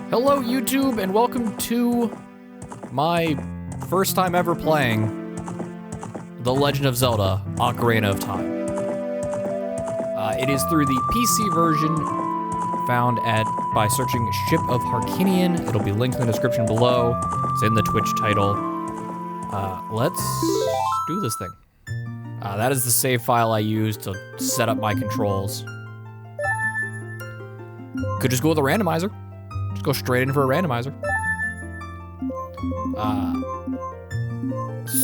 Hello YouTube and welcome to my first time ever playing The Legend of Zelda: Ocarina of Time. It is through the PC version found by searching Ship of Harkinian. It'll be linked in the description below. It's in the Twitch title. Let's do this thing. That is the save file I used to set up my controls. Could just go with a randomizer. Just go straight in for a randomizer.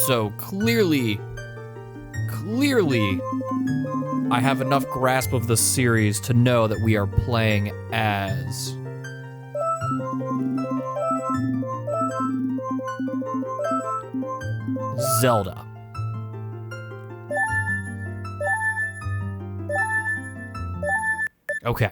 So clearly, I have enough grasp of the series to know that we are playing as Zelda. Okay.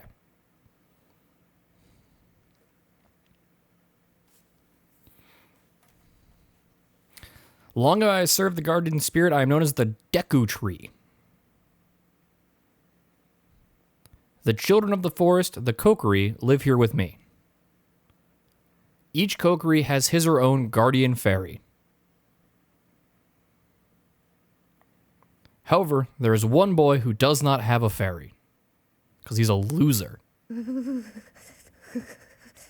Long ago I served the guardian spirit. I am known as the Deku Tree. The children of the forest, the Kokiri, live here with me. Each Kokiri has his or own guardian fairy. However, there is one boy who does not have a fairy. Because he's a loser.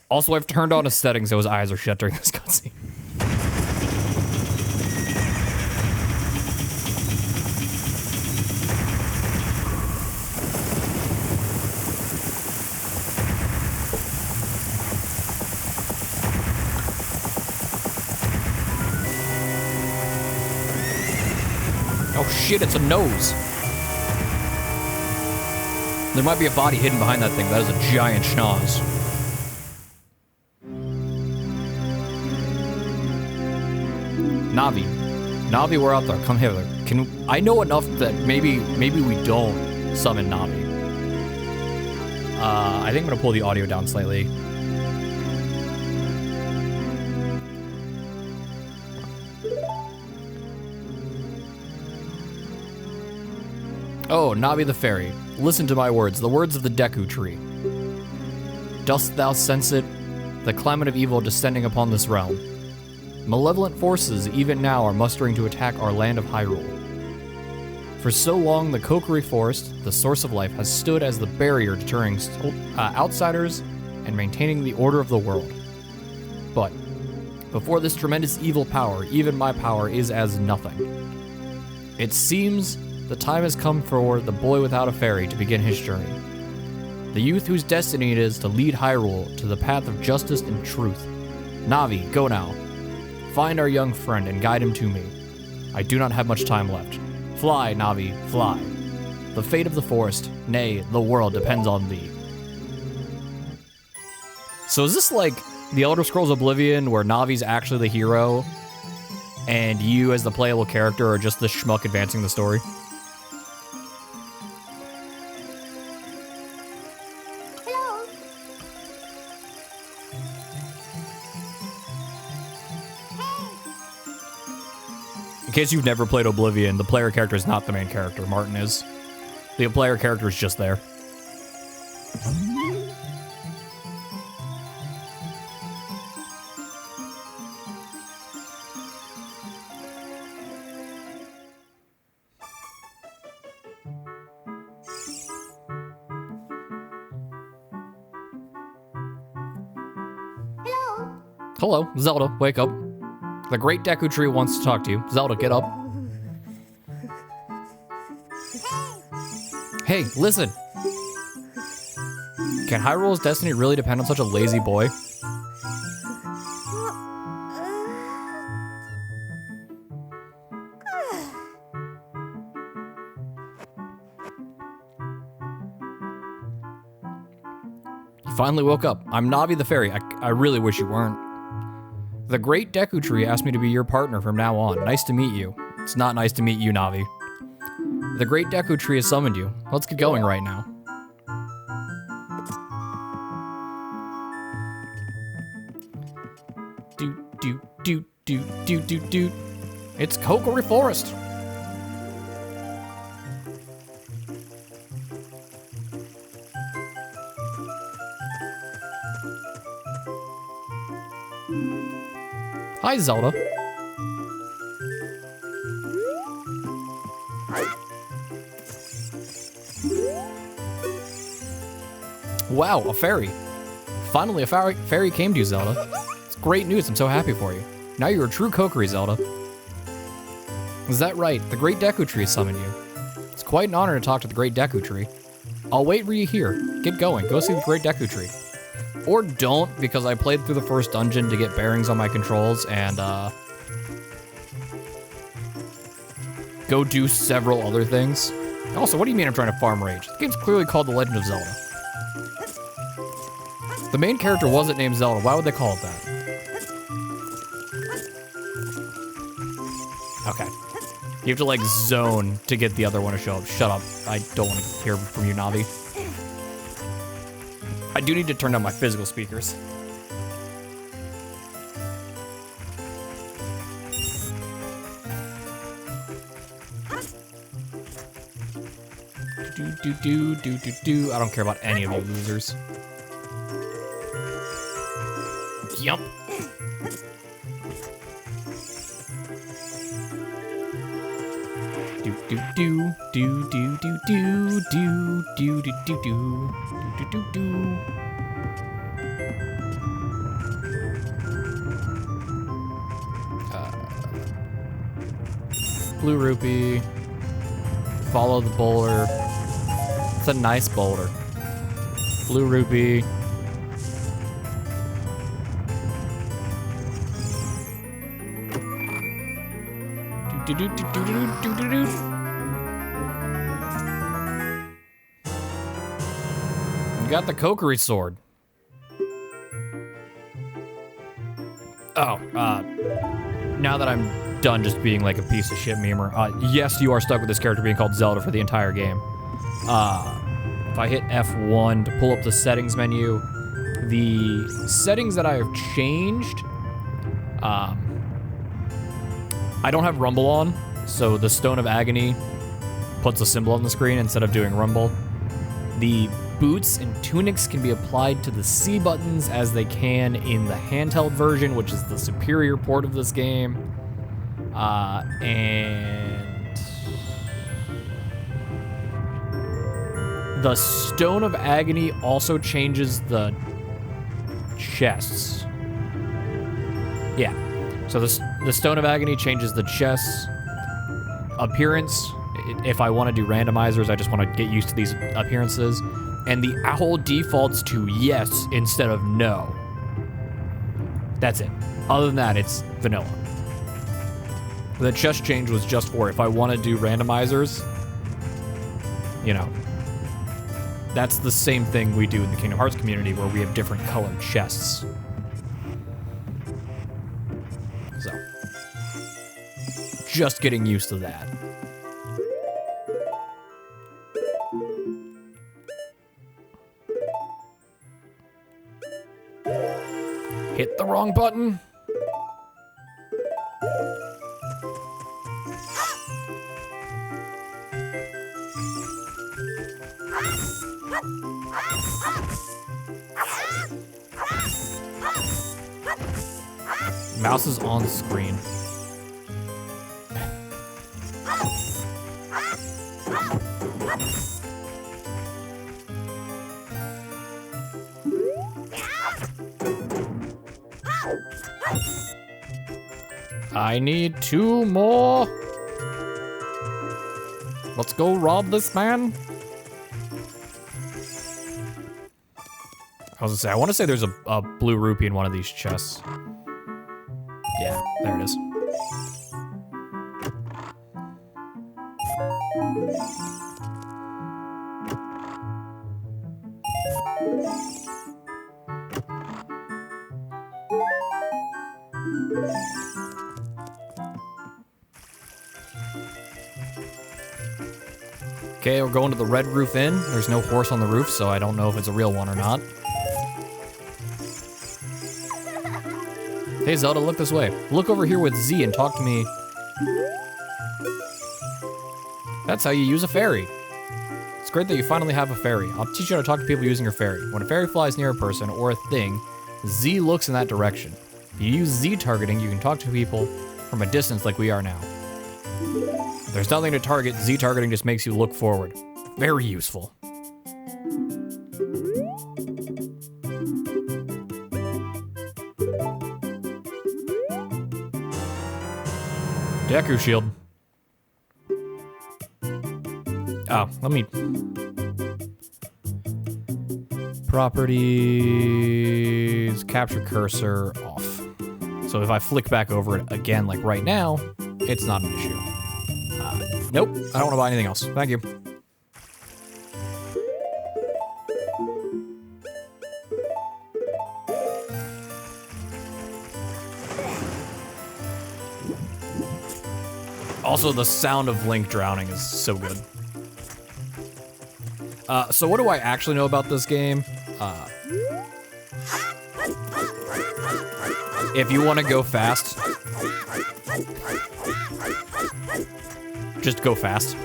Also, I've turned on his settings so his eyes are shut during this cutscene. Oh shit, it's a nose. There might be a body hidden behind that thing. That is a giant schnoz. Navi, we're out there. Come hither. I know enough that maybe we don't summon Navi. I think I'm gonna pull the audio down slightly. Oh, Navi the fairy, listen to my words, the words of the Deku Tree. Dost thou sense it, the climate of evil descending upon this realm? Malevolent forces even now are mustering to attack our land of Hyrule. For so long, the Kokiri Forest, the source of life, has stood as the barrier deterring outsiders and maintaining the order of the world. But before this tremendous evil power, even my power is as nothing. It seems the time has come for the boy without a fairy to begin his journey. The youth whose destiny it is to lead Hyrule to the path of justice and truth. Navi, go now. Find our young friend and guide him to me. I do not have much time left. Fly, Navi, fly. The fate of the forest, nay, the world depends on thee. So is this like the Elder Scrolls Oblivion where Navi's actually the hero and you as the playable character are just the schmuck advancing the story? In case you've never played Oblivion, the player character is not the main character. Martin is. The player character is just there. Hello, Zelda, wake up. The great Deku Tree wants to talk to you. Zelda, get up. Hey, listen. Can Hyrule's destiny really depend on such a lazy boy? You finally woke up. I'm Navi the fairy. I really wish you weren't. The great Deku Tree asked me to be your partner from now on. Nice to meet you. It's not nice to meet you, Navi. The great Deku Tree has summoned you. Let's get going right now. Do. It's Kokiri Forest. Hi, Zelda. Wow, a fairy. Finally, a fairy came to you, Zelda. It's great news. I'm so happy for you. Now you're a true Kokiri, Zelda. Is that right? The Great Deku Tree summoned you. It's quite an honor to talk to the Great Deku Tree. I'll wait for you here. Get going. Go see the Great Deku Tree. Or don't, because I played through the first dungeon to get bearings on my controls and, go do several other things. Also, what do you mean I'm trying to farm rage? The game's clearly called The Legend of Zelda. The main character wasn't named Zelda. Why would they call it that? Okay. You have to, like, zone to get the other one to show up. Shut up. I don't want to hear from you, Navi. I do need to turn down my physical speakers. Do. I don't care about any of you losers. Yup. Do. Blue rupee. Follow the boulder. It's a nice boulder. Blue rupee. You got the Kokiri sword. Oh, now that I'm done just being like a piece of shit memer, yes, you are stuck with this character being called Zelda for the entire game. If I hit F1 to pull up the settings menu, the settings that I have changed, I don't have Rumble on, so the Stone of Agony puts a symbol on the screen instead of doing Rumble. The boots and tunics can be applied to the C buttons as they can in the handheld version, which is the superior port of this game. And the Stone of Agony also changes the chests. Yeah. So the Stone of Agony changes the chest's appearance. If I want to do randomizers, I just want to get used to these appearances. And the owl defaults to yes instead of no. That's it. Other than that, it's vanilla. The chest change was just for if I want to do randomizers, you know. That's the same thing we do in the Kingdom Hearts community where we have different colored chests. So, just getting used to that. Hit the wrong button. Mouse is on the screen. I need 2 more. Let's go rob this man. I was gonna say, I want to say there's a blue rupee in one of these chests. Yeah, there it is. Okay, we're going to the Red Roof Inn. There's no horse on the roof, so I don't know if it's a real one or not. Hey Zelda, look this way. Look over here with Z and talk to me. That's how you use a fairy. It's great that you finally have a fairy. I'll teach you how to talk to people using your fairy. When a fairy flies near a person or a thing, Z looks in that direction. If you use Z targeting, you can talk to people from a distance like we are now. If there's nothing to target, Z targeting just makes you look forward. Very useful. Deku Shield. Oh, let me... Properties, capture cursor, off. So if I flick back over it again, like right now, it's not an issue. Nope, I don't want to buy anything else. Thank you. Also, the sound of Link drowning is so good. So what do I actually know about this game? If you want to go fast, just go fast.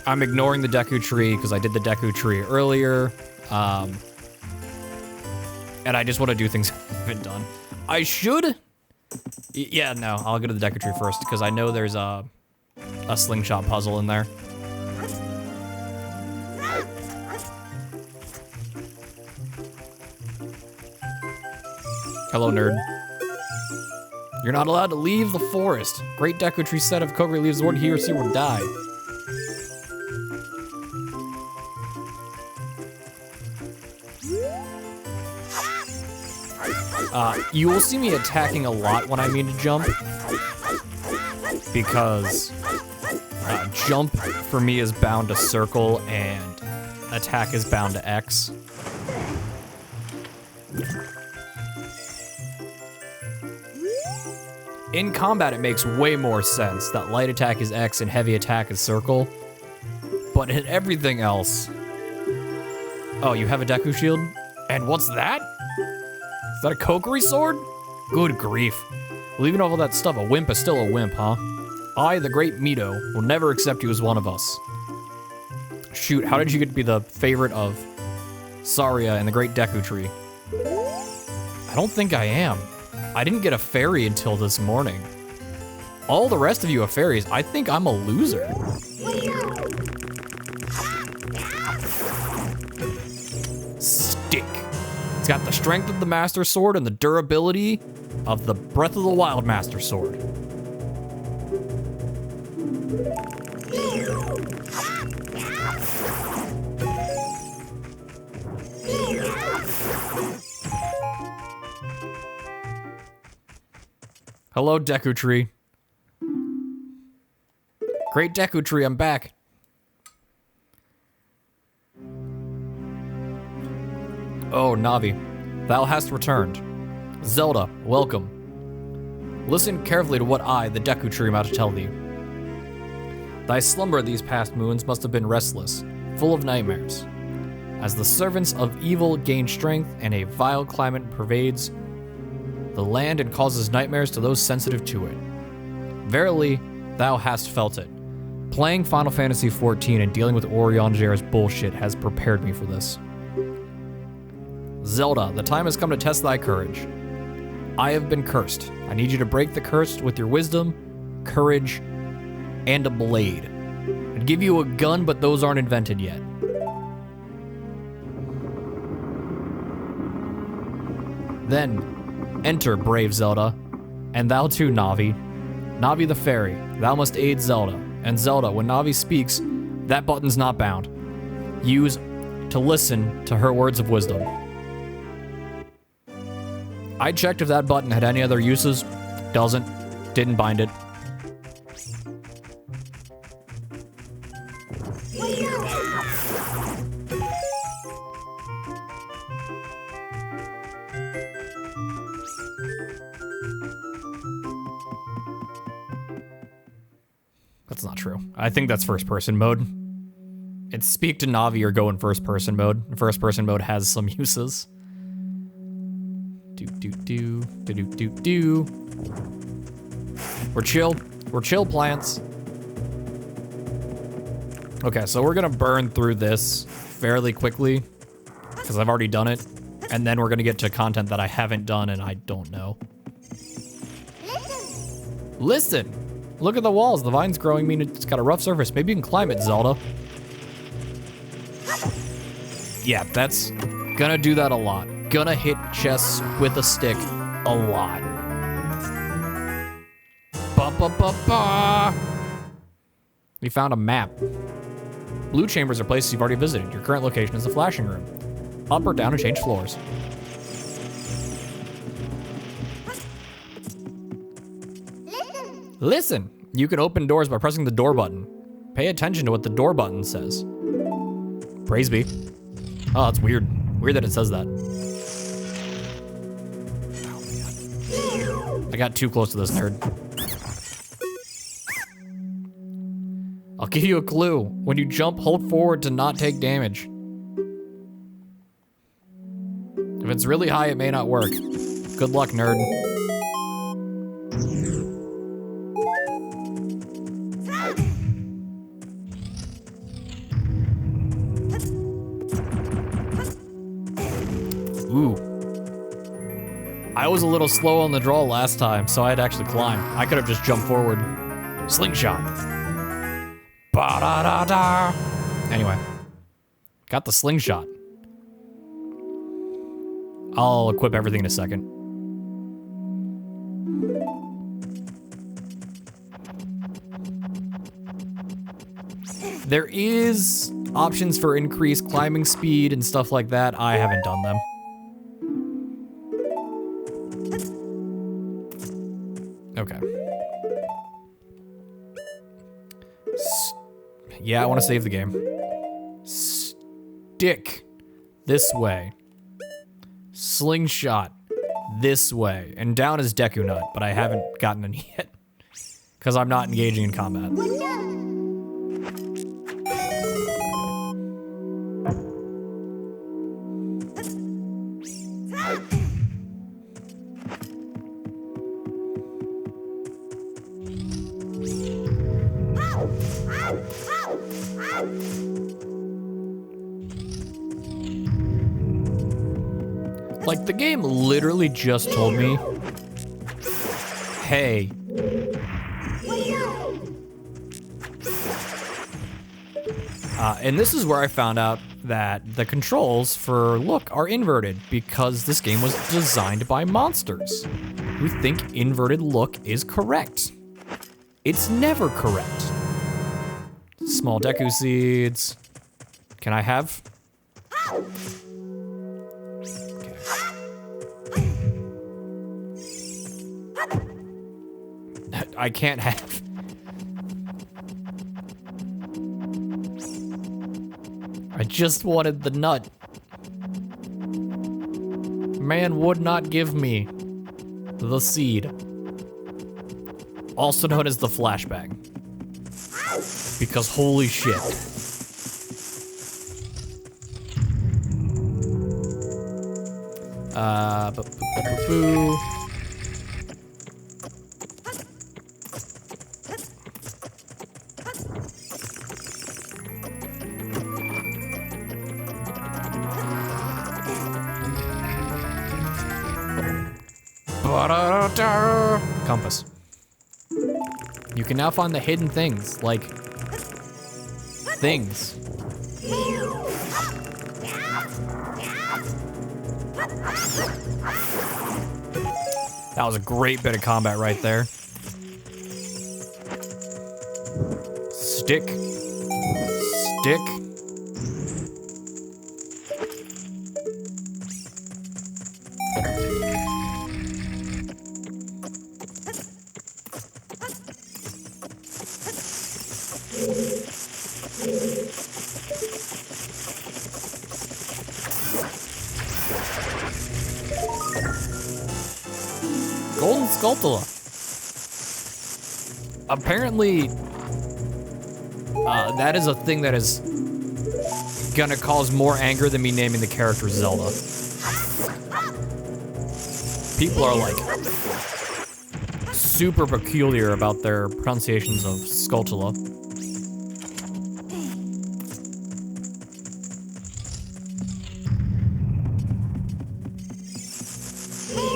I'm ignoring the Deku Tree because I did the Deku Tree earlier. And I just want to do things I haven't done. I should... Yeah, no, I'll go to the Deku Tree first because I know there's a slingshot puzzle in there. Hello, nerd. You're not allowed to leave the forest. Great Deku Tree said if Kokiri leaves the wood, he or she will die. You will see me attacking a lot when I mean to jump, because jump for me is bound to circle and attack is bound to X. In combat, it makes way more sense that light attack is X and heavy attack is circle, but in everything else... Oh, you have a Deku Shield? And what's that? Is that a Kokiri sword? Good grief. Leaving all that stuff, a wimp is still a wimp, huh? I, the great Mito, will never accept you as one of us. Shoot, how did you get to be the favorite of Saria and the great Deku Tree? I don't think I am. I didn't get a fairy until this morning. All the rest of you have fairies. I think I'm a loser. Stick. It's got the strength of the Master Sword and the durability of the Breath of the Wild Master Sword. Hello, Deku Tree. Great Deku Tree, I'm back. Oh, Navi, thou hast returned. Zelda, welcome. Listen carefully to what I, the Deku Tree, am about to tell thee. Thy slumber these past moons must have been restless, full of nightmares. As the servants of evil gain strength and a vile climate pervades the land and causes nightmares to those sensitive to it. Verily, thou hast felt it. Playing Final Fantasy XIV and dealing with Orionger's bullshit has prepared me for this. Zelda, the time has come to test thy courage. I have been cursed. I need you to break the curse with your wisdom, courage, and a blade. I'd give you a gun, but those aren't invented yet. Then, enter, brave Zelda, and thou too, Navi. Navi the fairy, thou must aid Zelda. And Zelda, when Navi speaks, that button's not bound. Use to listen to her words of wisdom. I checked if that button had any other uses. Doesn't. Didn't bind it. That's not true. I think that's first person mode. It's speak to Navi or go in first person mode. First person mode has some uses. Do. We're chill. We're chill plants. Okay, so we're gonna burn through this fairly quickly because I've already done it. And then we're gonna get to content that I haven't done and I don't know. Listen! Look at the walls. The vine's growing mean it's got a rough surface. Maybe you can climb it, Zelda. Yeah, that's gonna do that a lot. Gonna hit chests with a stick a lot. Ba ba ba ba! We found a map. Blue chambers are places you've already visited. Your current location is the flashing room. Up or down and change floors. Listen! You can open doors by pressing the door button. Pay attention to what the door button says. Praise be. Oh, that's weird. Weird that it says that. I got too close to this nerd. I'll give you a clue. When you jump, hold forward to not take damage. If it's really high, it may not work. Good luck, nerd. Ooh. I was a little slow on the draw last time, so I had to actually climb. I could have just jumped forward. Slingshot. Ba-da-da-da. Anyway. Got the slingshot. I'll equip everything in a second. There is options for increased climbing speed and stuff like that. I haven't done them. Okay. Yeah, I want to save the game. Stick this way. Slingshot this way. And down is Deku Nut, but I haven't gotten any yet. Because I'm not engaging in combat. Like, the game literally just told me, hey, and this is where I found out that the controls for look are inverted because this game was designed by monsters who think inverted look is correct. It's never correct. Small Deku seeds. Can I have? I can't have. I just wanted the nut. Man would not give me the seed. Also known as the flashbang. Because holy shit. Boo. Compass. You can now find the hidden things, like things. That was a great bit of combat right there. Stick. Stick. Golden Skulltula. Apparently, that is a thing that is gonna cause more anger than me naming the character Zelda. People are like super peculiar about their pronunciations of Skulltula.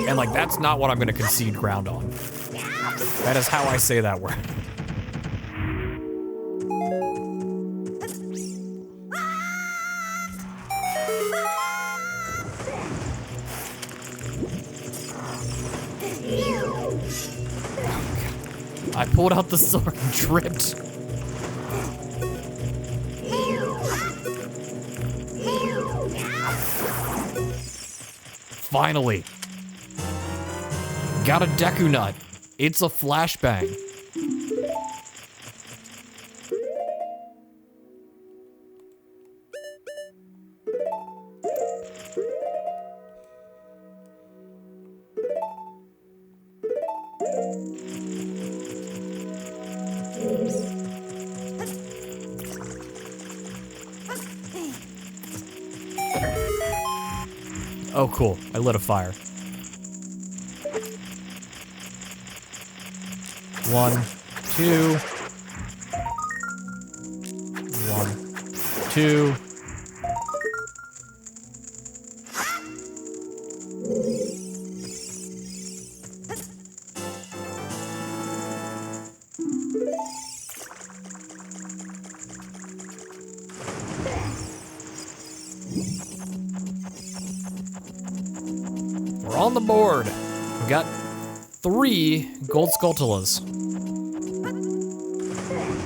And like, that's not what I'm gonna concede ground on. That is how I say that word. I pulled out the sword and tripped. Finally. Got a Deku Nut. It's a flashbang. Oh, cool. I lit a fire. 1, 2. 1, 2. We're on the board. We got 3 gold Skulltulas.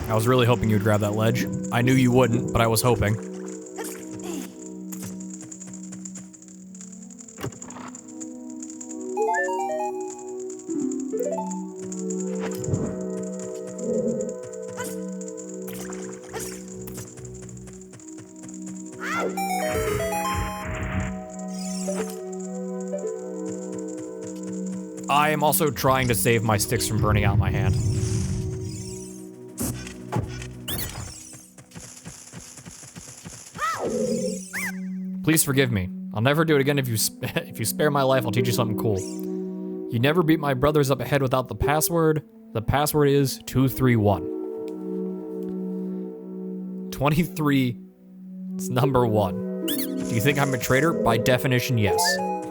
I was really hoping you'd grab that ledge. I knew you wouldn't, but I was hoping. I am also trying to save my sticks from burning out my hand. Please forgive me. I'll never do it again. If you spare my life, I'll teach you something cool. You never beat my brothers up ahead without the password. The password is 231. 23 is number 1. Do you think I'm a traitor? By definition, yes.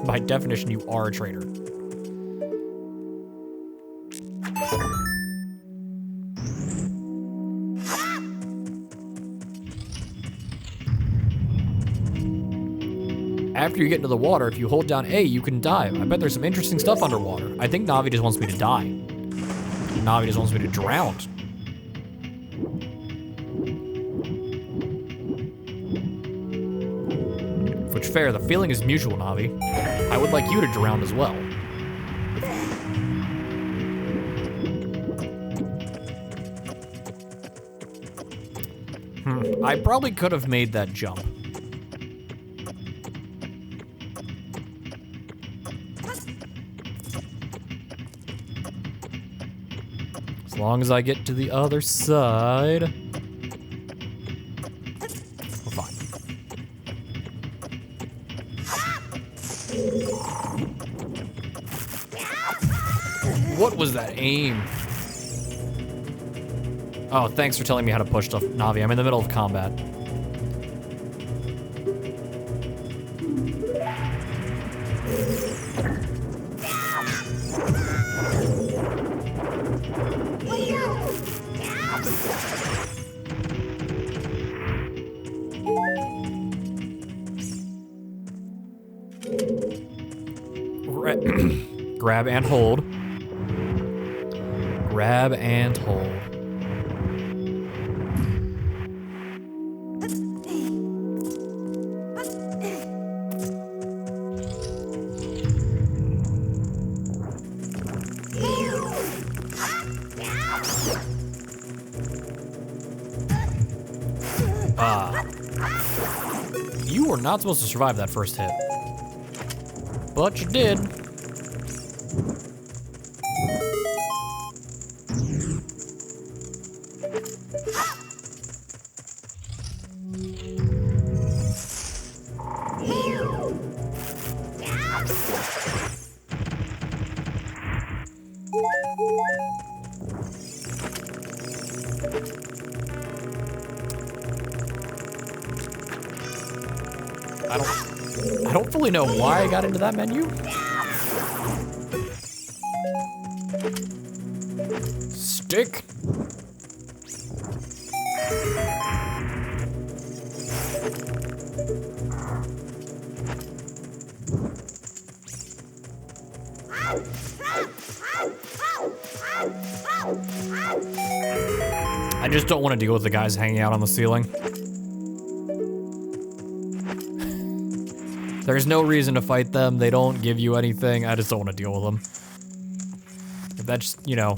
By definition, you are a traitor. After you get into the water, if you hold down A, you can dive. I bet there's some interesting stuff underwater. I think Navi just wants me to die. Navi just wants me to drown. Which, fair, the feeling is mutual, Navi. I would like you to drown as well. I probably could have made that jump. As long as I get to the other side. We're fine. What was that aim? Oh, thanks for telling me how to push stuff, Navi. I'm in the middle of combat. Grab and hold. Grab and hold. You were not supposed to survive that first hit. But you did. I don't fully know why I got into that menu. dick. I just don't want to deal with the guys hanging out on the ceiling. There's no reason to fight them. They don't give you anything. I just don't want to deal with them. If that's, you know.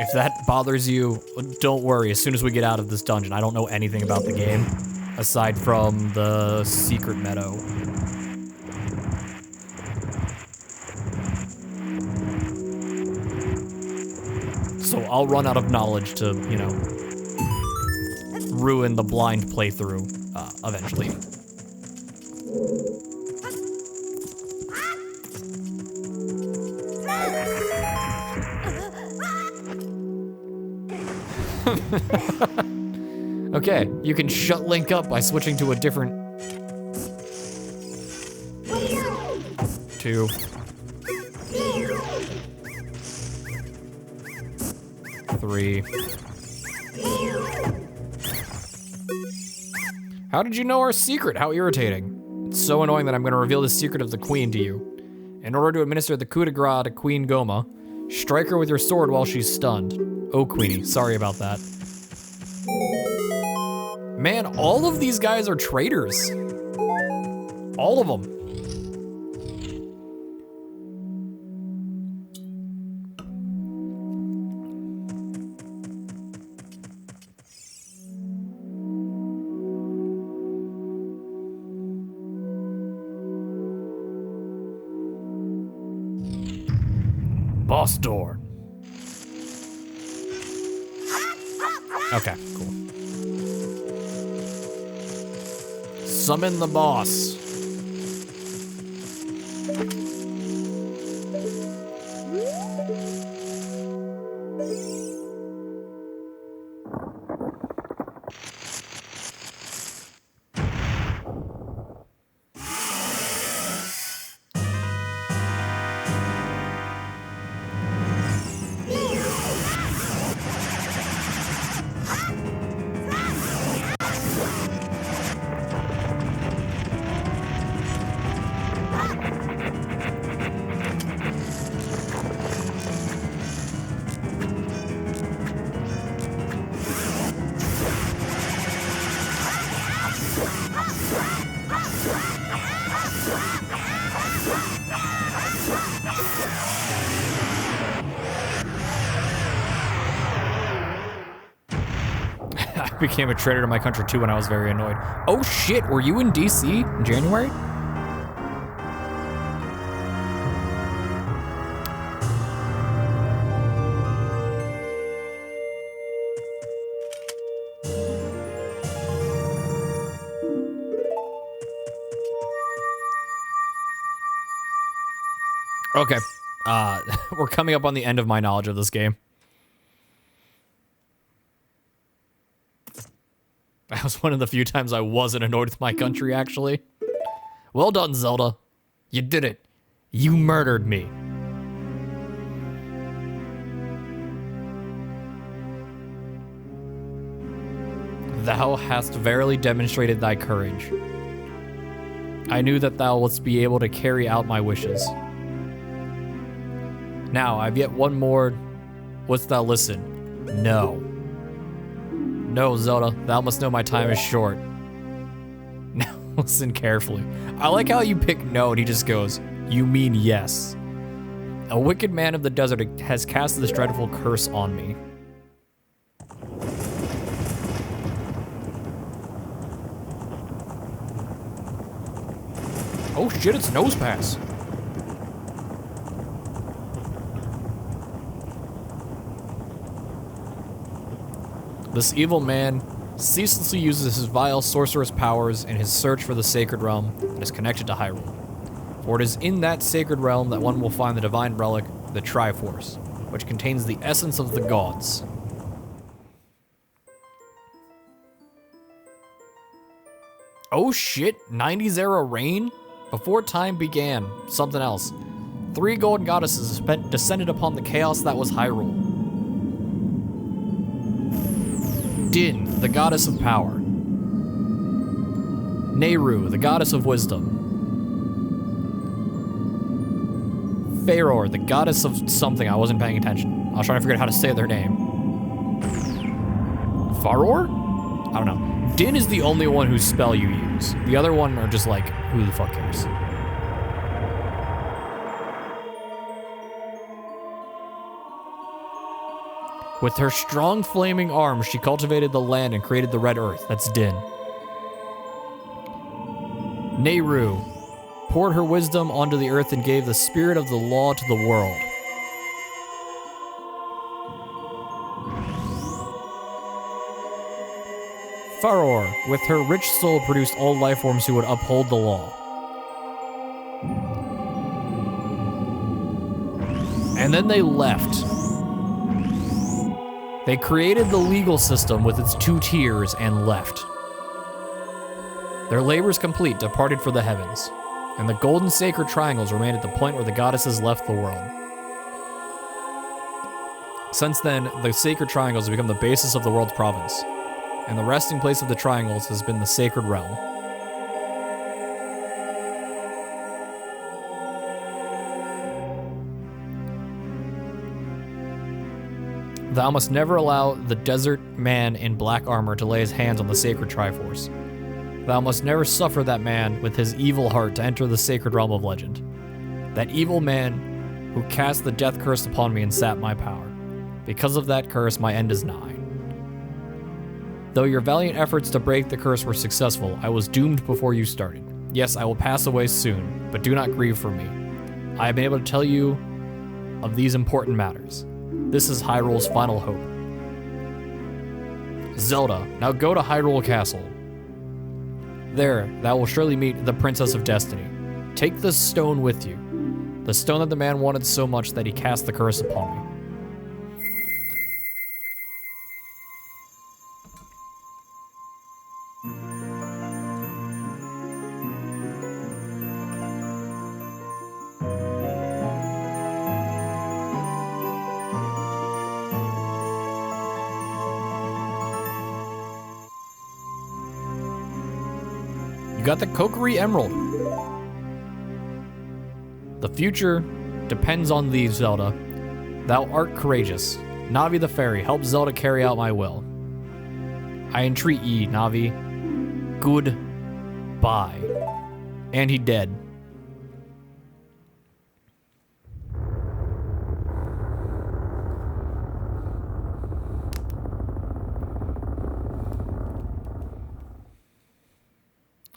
If that bothers you, don't worry. As soon as we get out of this dungeon, I don't know anything about the game, aside from the secret meadow. So I'll run out of knowledge to, you know, ruin the blind playthrough, eventually. Okay, you can shut Link up by switching to a different... 2. 3. How did you know our secret? How irritating. It's so annoying that I'm going to reveal the secret of the Queen to you. In order to administer the coup de grace to Queen Goma, strike her with your sword while she's stunned. Oh, Queenie, sorry about that. Man, all of these guys are traitors. All of them. Boss door. Okay, cool. Summon the boss. I became a traitor to my country too when I was very annoyed. Oh shit, were you in DC in January? Okay, we're coming up on the end of my knowledge of this game. That was one of the few times I wasn't annoyed with my country, actually. Well done, Zelda. You did it. You murdered me. Thou hast verily demonstrated thy courage. I knew that thou wouldst be able to carry out my wishes. Now, I've yet one more. Wouldst thou listen? No. No, Zelda, thou must know my time is short. Now, listen carefully. I like how you pick no and he just goes, you mean yes. A wicked man of the desert has cast this dreadful curse on me. Oh shit, it's Nose Pass. This evil man ceaselessly uses his vile sorcerous powers in his search for the sacred realm that is connected to Hyrule. For it is in that sacred realm that one will find the divine relic, the Triforce. which contains the essence of the gods. Oh shit, 90s era rain? Before time began, something else. 3 golden goddesses descended upon the chaos that was Hyrule. Din, the goddess of power. Nehru, the goddess of wisdom. Faror, the goddess of something, I wasn't paying attention. I was trying to figure out how to say their name. Faror? I don't know. Din is the only one whose spell you use. The other one are just like, who the fuck cares? With her strong flaming arms, she cultivated the land and created the red earth. That's Din. Nehru poured her wisdom onto the earth and gave the spirit of the law to the world. Faror, with her rich soul, produced all life forms who would uphold the law. And then they left. They created the legal system with its 2 tiers and left. Their labors complete, departed for the heavens, and the golden sacred triangles remained at the point where the goddesses left the world. Since then, the sacred triangles have become the basis of the world's province, and the resting place of the triangles has been the sacred realm. Thou must never allow the desert man in black armor to lay his hands on the sacred Triforce. Thou must never suffer that man with his evil heart to enter the sacred realm of legend. That evil man who cast the death curse upon me and sapped my power. Because of that curse, my end is nigh. Though your valiant efforts to break the curse were successful, I was doomed before you started. Yes, I will pass away soon, but do not grieve for me. I have been able to tell you of these important matters. This is Hyrule's final hope. Zelda, now go to Hyrule Castle. There, thou will surely meet the Princess of Destiny. Take this stone with you. The stone that the man wanted so much that he cast the curse upon me. You got the Kokiri Emerald. The future depends on thee, Zelda. Thou art courageous. Navi the fairy, help Zelda carry out my will. I entreat ye, Navi. Goodbye. And he dead.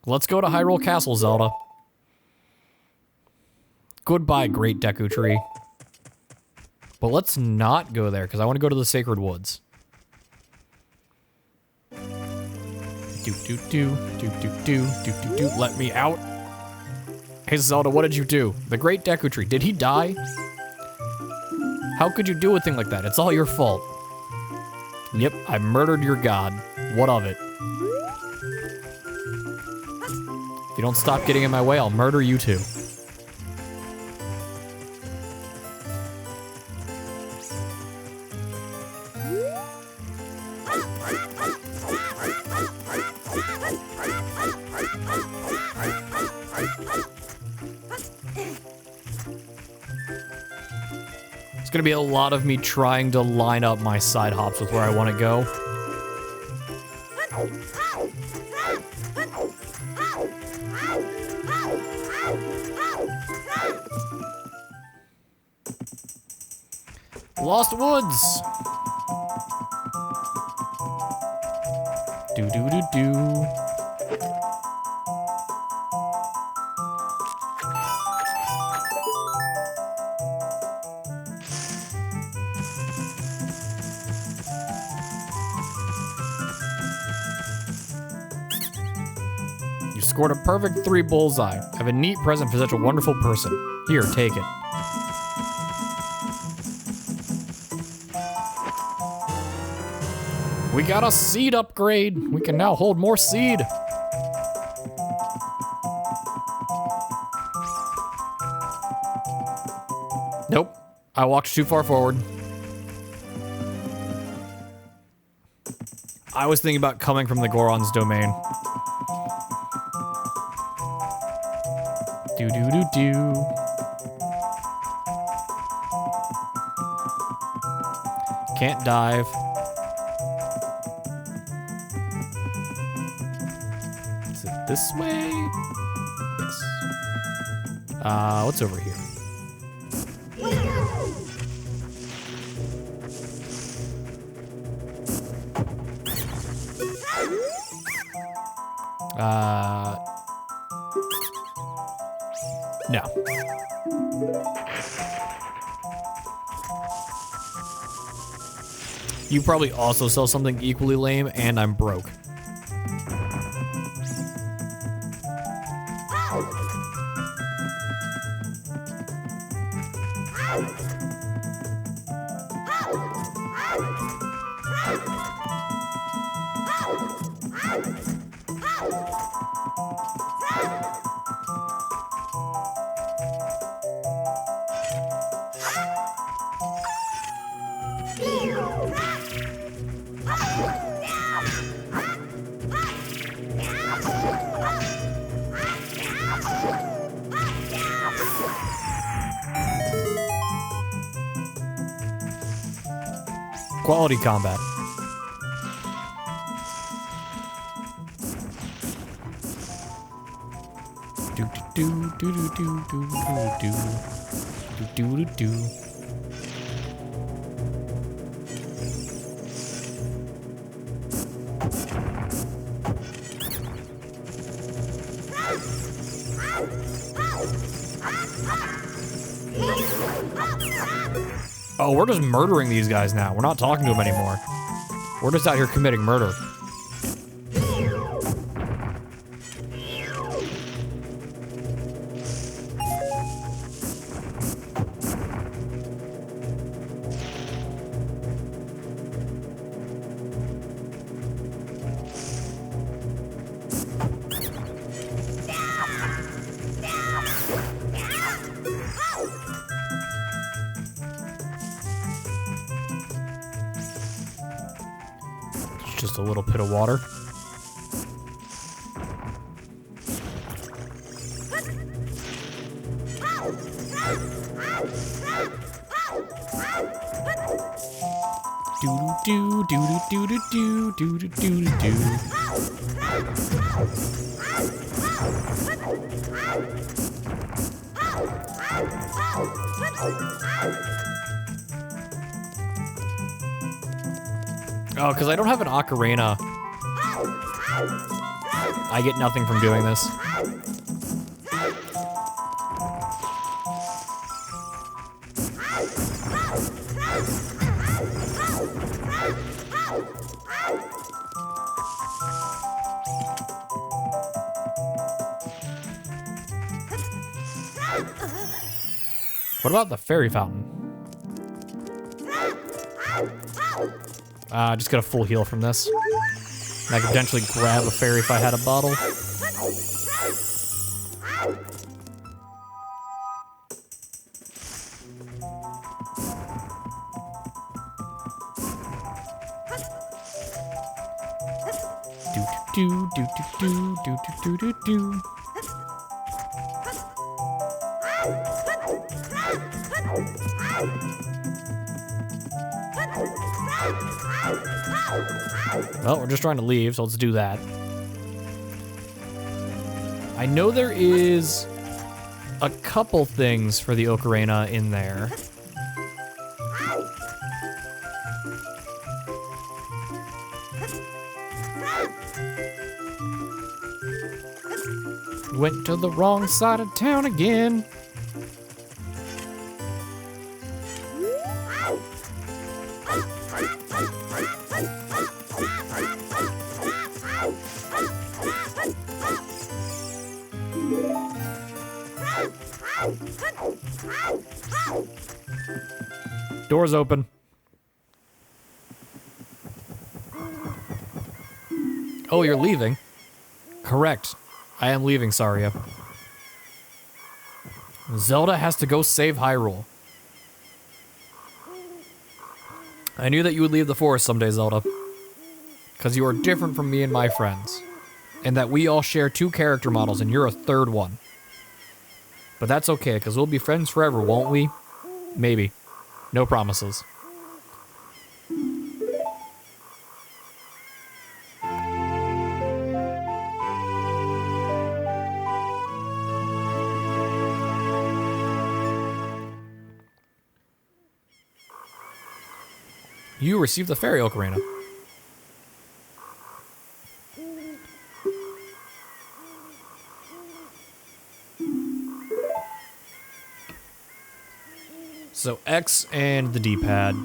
Let's go to Hyrule Castle, Zelda. Goodbye, Great Deku Tree. But let's not go there, because I want to go to the Sacred Woods. Let me out. Hey, Zelda, what did you do? The Great Deku Tree, did he die? How could you do a thing like that? It's all your fault. Yep, I murdered your god. What of it? If you don't stop getting in my way, I'll murder you too. It's gonna be a lot of me trying to line up my side hops with where I want to go. Lost Woods. Do do do do. You scored a perfect 3 bullseye. I have a neat present for such a wonderful person. Here, take it. We got a seed upgrade. We can now hold more seed. Nope. I walked too far forward. I was thinking about coming from the Goron's domain. Do-do-do-do. Can't dive. Is it this way? Yes. What's over here? No. You probably also sell something equally lame, and I'm broke. Quality combat. Do do do do do do do do do do do. Oh, we're just murdering these guys now. We're not talking to them anymore. We're just out here committing murder. Just a little pit of water. Do do do do do do do do do do. Oh, because I don't have an ocarina. I get nothing from doing this. What about the fairy fountain? Just get a full heal from this. And I could potentially grab a fairy if I had a bottle. Do do do do do do do do. Well, we're just trying to leave, so let's do that. I know there is a couple things for the Ocarina in there. Went to the wrong side of town again. Doors open. Oh, you're leaving? Correct. I am leaving, Saria. Zelda has to go save Hyrule. I knew that you would leave the forest someday, Zelda. Because you are different from me and my friends. And that we all share 2 character models and you're a 3rd one. But that's okay, because we'll be friends forever, won't we? Maybe. No promises. You received the fairy Ocarina. So X and the D-pad.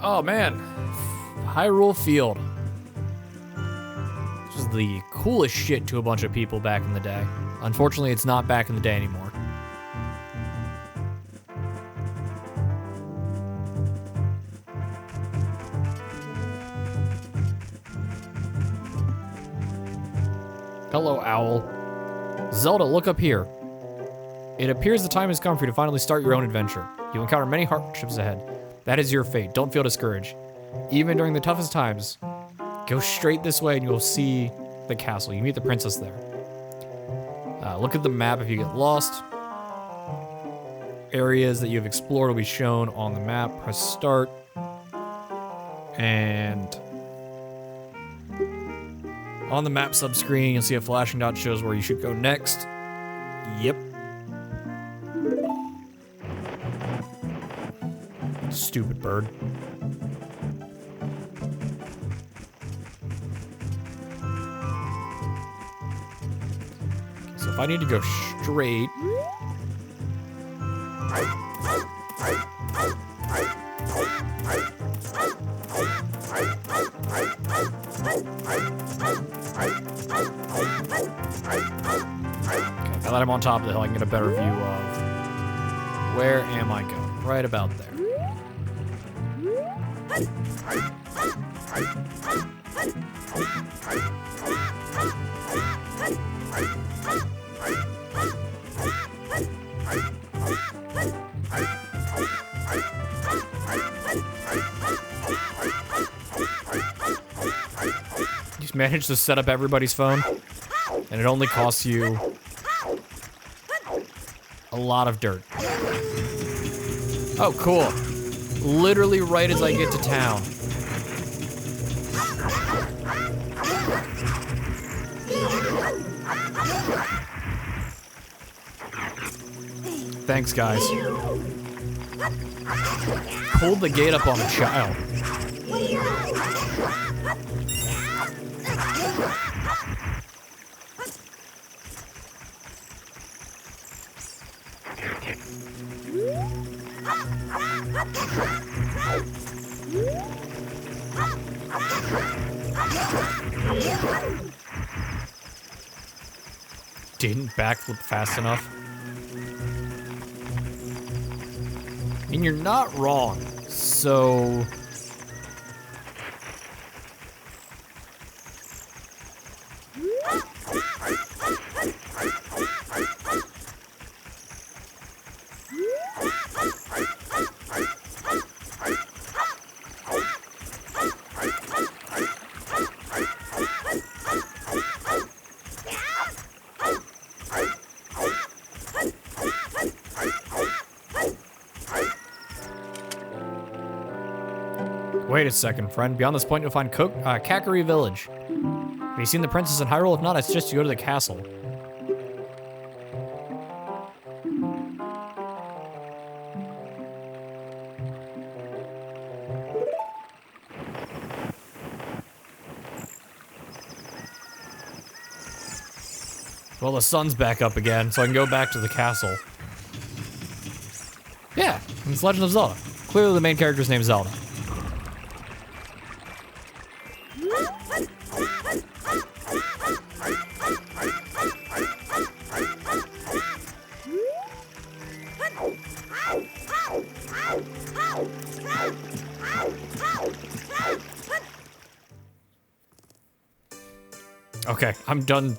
Oh man, Hyrule Field. This is the coolest shit to a bunch of people back in the day. Unfortunately, it's not back in the day anymore. Hello, Owl. Zelda, look up here. It appears the time has come for you to finally start your own adventure. You encounter many hardships ahead. That is your fate. Don't feel discouraged. Even during the toughest times, go straight this way and you'll see the castle. You meet the princess there. Look at the map if you get lost. Areas that you've explored will be shown on the map. Press start. And on the map subscreen, you'll see a flashing dot shows where you should go next. Yep. Stupid bird. Okay, so if I need to go straight. Okay, now that I'm on top of the hill, I can get a better view of where am I going? Right about there. Just managed to set up everybody's phone, and it only costs you a lot of dirt. Oh, cool. Literally right as I get to town. Thanks, guys. Pulled the gate up on a child. Didn't backflip fast enough. I mean, you're not wrong. So... Wait a second, friend. Beyond this point, you'll find Kakariko Village. Have you seen the princess in Hyrule? If not, I suggest you go to the castle. Well, the sun's back up again, so I can go back to the castle. Yeah, it's Legend of Zelda. Clearly the main character's name's Zelda. Okay, I'm done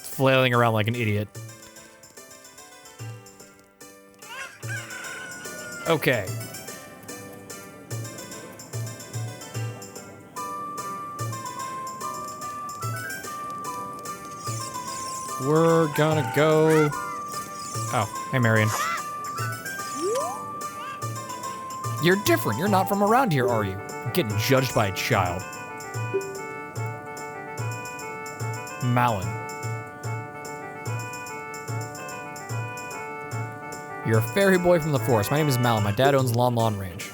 flailing around like an idiot. Okay. We're gonna go... Oh, hey, Marion. You're different. You're not from around here, are you? I'm getting judged by a child. Malin. You're a fairy boy from the forest. My name is Malin. My dad owns Lon Lon Ranch.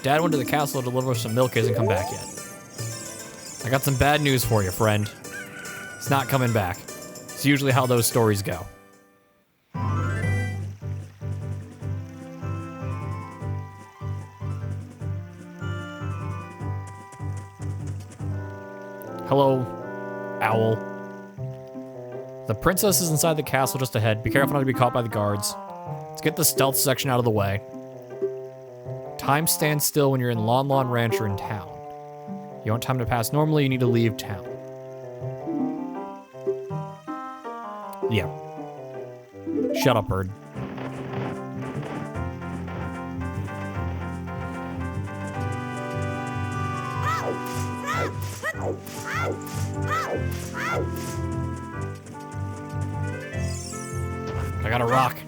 Dad went to the castle to deliver some milk. He hasn't come back yet. I got some bad news for you, friend. He's not coming back. It's usually how those stories go. Hello, owl. The princess is inside the castle just ahead. Be careful not to be caught by the guards. Let's get the stealth section out of the way. Time stands still when you're in Lon Lon Ranch or in town. You want time to pass normally, you need to leave town. Yeah. Shut up, bird. I got a rock.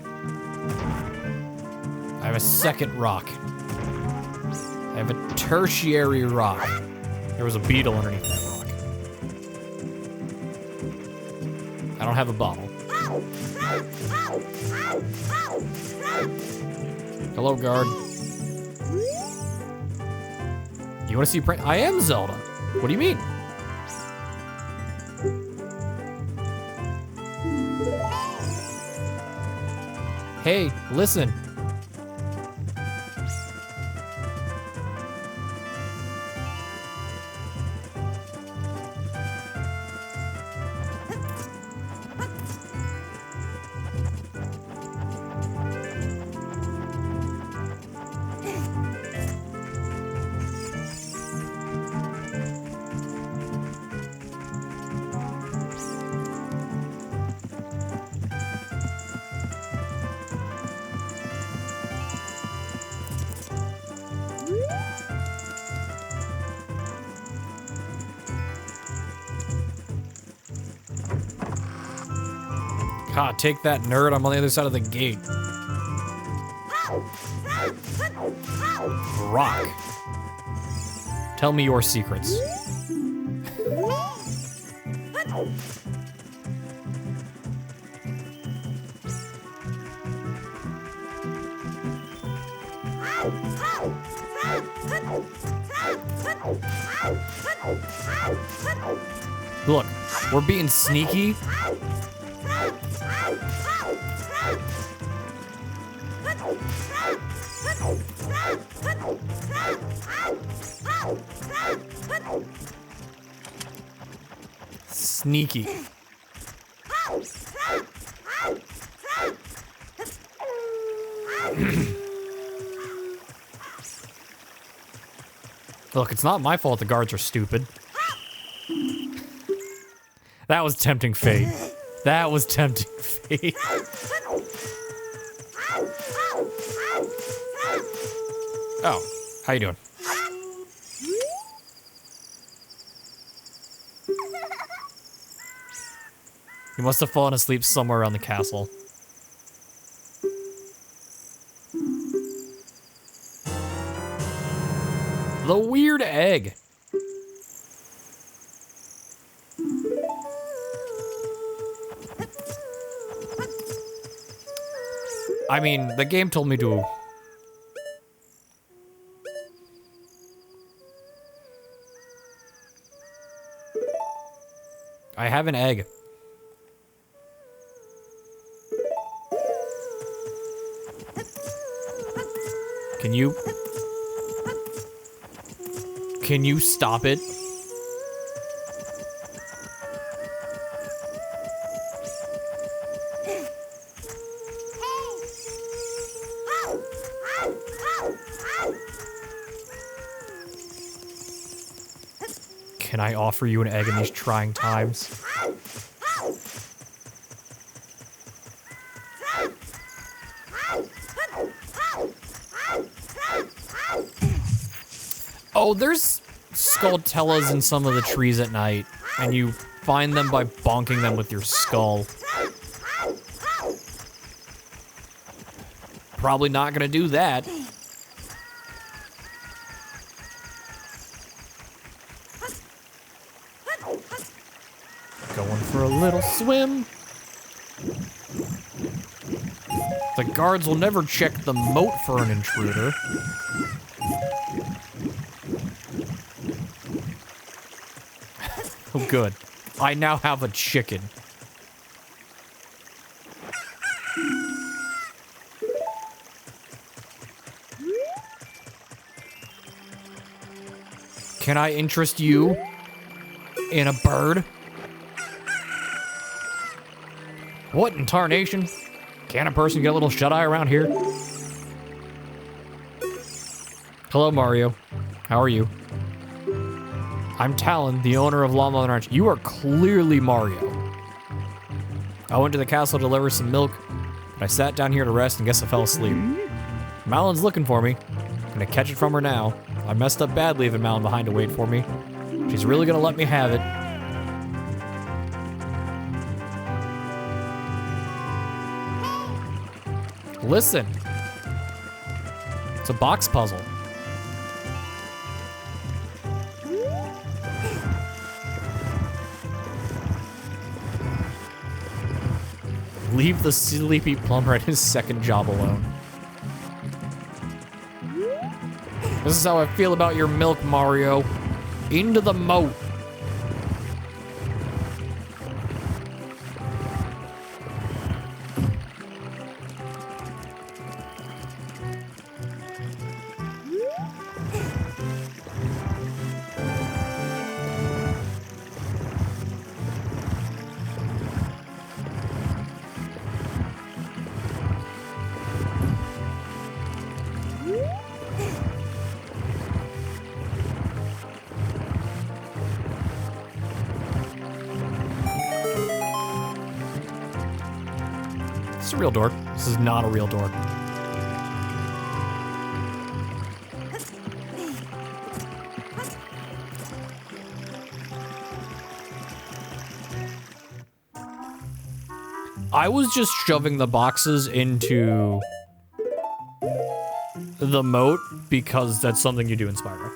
I have a second rock. I have a tertiary rock. There was a beetle underneath that rock. I don't have a bottle. Hello, guard. You want to see I am Zelda. What do you mean? Hey, listen. God, take that, nerd. I'm on the other side of the gate. Rock. Tell me your secrets. Look, we're being sneaky. Sneaky. Look, it's not my fault the guards are stupid. That was tempting fate. That was tempting fate. Oh, how you doing? You must have fallen asleep somewhere around the castle. The weird egg. I mean, the game told me to... I have an egg. Can you stop it? Can I offer you an egg in these trying times? Oh, there's Skulltellas in some of the trees at night, and you find them by bonking them with your skull. Probably not gonna do that. Going for a little swim. The guards will never check the moat for an intruder. Oh, good. I now have a chicken. Can I interest you in a bird? What in tarnation? Can a person get a little shut-eye around here? Hello, Mario. How are you? I'm Talon, the owner of Llama Ranch. You are clearly Mario. I went to the castle to deliver some milk, but I sat down here to rest and guess I fell asleep. Malon's looking for me. I'm gonna catch it from her now. I messed up badly leaving Malon behind to wait for me. She's really gonna let me have it. Listen. It's a box puzzle. Leave the sleepy plumber at his second job alone. This is how I feel about your milk, Mario. Into the moat. It's a real door. This is not a real door. I was just shoving the boxes into the moat because that's something you do in Spyro.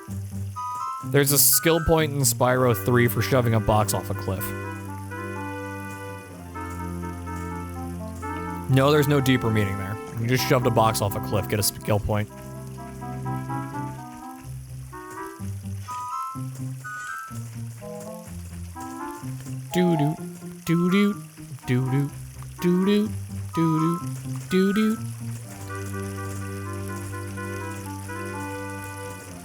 There's a skill point in Spyro 3 for shoving a box off a cliff. No, there's no deeper meaning there. You just shoved a box off a cliff, get a skill point. Doo-doo, doo-doo, doo-doo, doo-doo, doo-doo, doo-doo.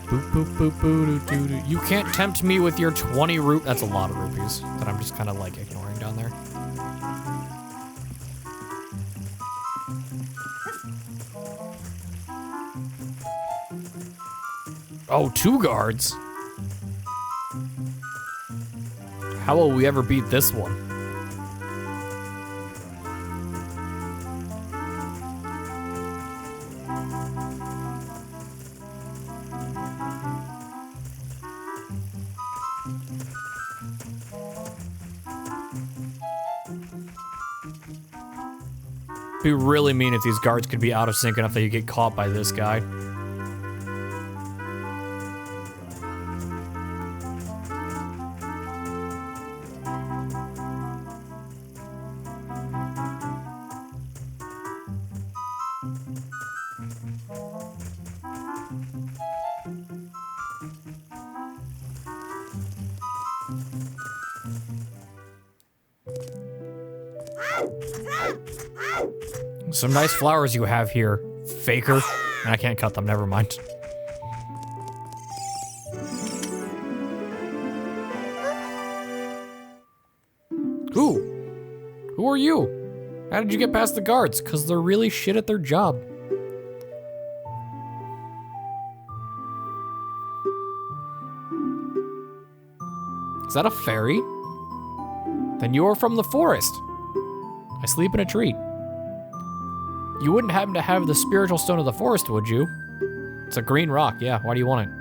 Boop, boop, boop, boop, doo-doo. You can't tempt me with your 20 root. That's a lot of rupees that I'm just kind of like ignoring down there. Oh, 2 guards. How will we ever beat this one? It'd be really mean if these guards could be out of sync enough that you get caught by this guy. Some nice flowers you have here, faker. And I can't cut them, never mind. Who are you? How did you get past the guards? Because they're really shit at their job. Is that a fairy? Then you are from the forest. I sleep in a tree. You wouldn't happen to have the spiritual stone of the forest, would you? It's a green rock, yeah. Why do you want it?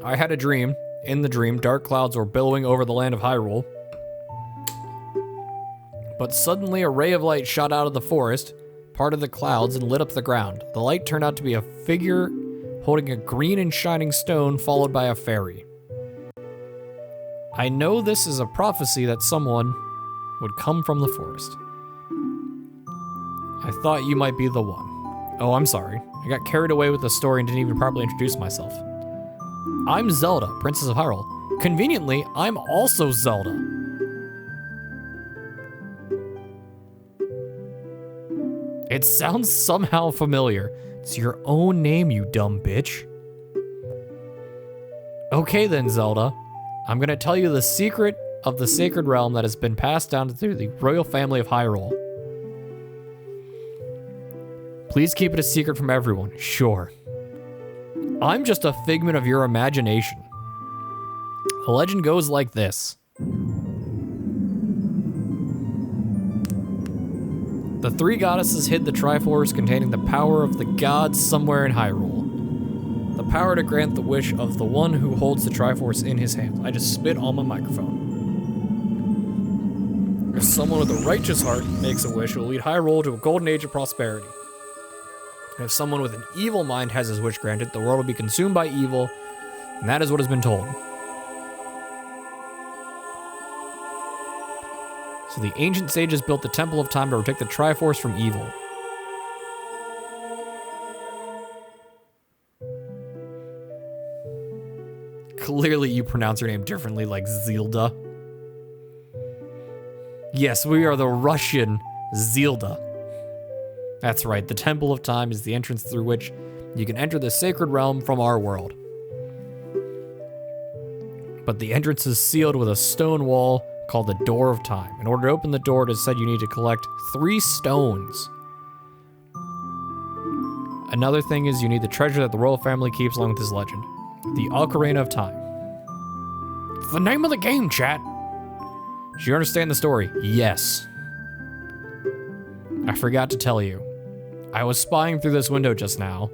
I had a dream. In the dream, dark clouds were billowing over the land of Hyrule. But suddenly a ray of light shot out of the forest, parted the clouds, and lit up the ground. The light turned out to be a figure holding a green and shining stone, followed by a fairy. I know this is a prophecy that someone would come from the forest. I thought you might be the one. Oh, I'm sorry. I got carried away with the story and didn't even properly introduce myself. I'm Zelda, Princess of Hyrule. Conveniently, I'm also Zelda. It sounds somehow familiar. It's your own name, you dumb bitch. Okay then, Zelda. I'm gonna tell you the secret of the sacred realm that has been passed down through the royal family of Hyrule. Please keep it a secret from everyone, sure. I'm just a figment of your imagination. The legend goes like this. The three goddesses hid the Triforce containing the power of the gods somewhere in Hyrule. The power to grant the wish of the one who holds the Triforce in his hands. I just spit on my microphone. If someone with a righteous heart makes a wish, it will lead Hyrule to a golden age of prosperity. And if someone with an evil mind has his wish granted, the world will be consumed by evil, and that is what has been told. So the ancient sages built the Temple of Time to protect the Triforce from evil. Clearly you pronounce your name differently, like Zelda. Yes, we are the Russian Zelda. That's right, the Temple of Time is the entrance through which you can enter the sacred realm from our world. But the entrance is sealed with a stone wall called the Door of Time. In order to open the door, it is said you need to collect 3 stones. Another thing is you need the treasure that the royal family keeps along with this legend. The Ocarina of Time. It's the name of the game, chat. Do you understand the story? Yes. I forgot to tell you. I was spying through this window just now.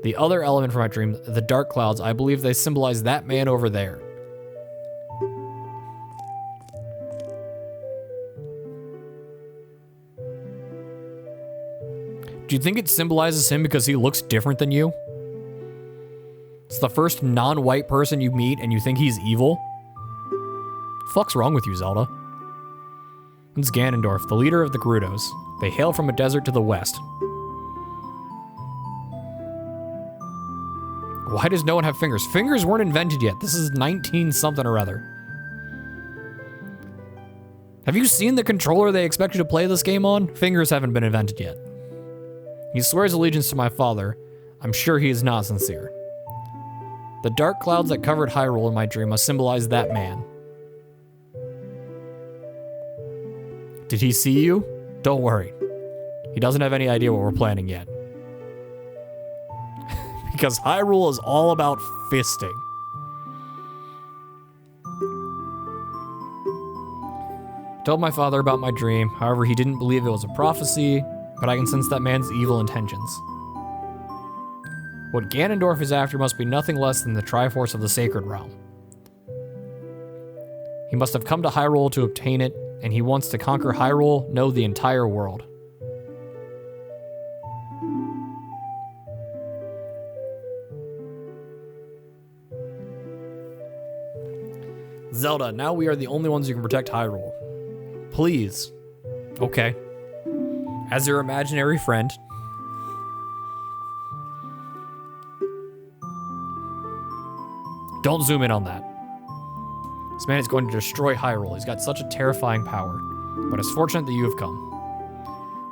The other element from my dream, the dark clouds, I believe they symbolize that man over there. Do you think it symbolizes him because he looks different than you? It's the first non-white person you meet and you think he's evil? Fuck's wrong with you, Zelda? It's Ganondorf, the leader of the Gerudos. They hail from a desert to the west. Why does no one have fingers? Fingers weren't invented yet. This is 19-something or other. Have you seen the controller they expect you to play this game on? Fingers haven't been invented yet. He swears allegiance to my father. I'm sure he is not sincere. The dark clouds that covered Hyrule in my dream must symbolize that man. Did he see you? Don't worry. He doesn't have any idea what we're planning yet. Because Hyrule is all about fisting. Told my father about my dream. However, he didn't believe it was a prophecy, but I can sense that man's evil intentions. What Ganondorf is after must be nothing less than the Triforce of the Sacred Realm. He must have come to Hyrule to obtain it, and he wants to conquer Hyrule, no, the entire world. Zelda, now we are the only ones who can protect Hyrule. Please. Okay. As your imaginary friend. Don't zoom in on that. This man is going to destroy Hyrule. He's got such a terrifying power. but it's fortunate that you have come.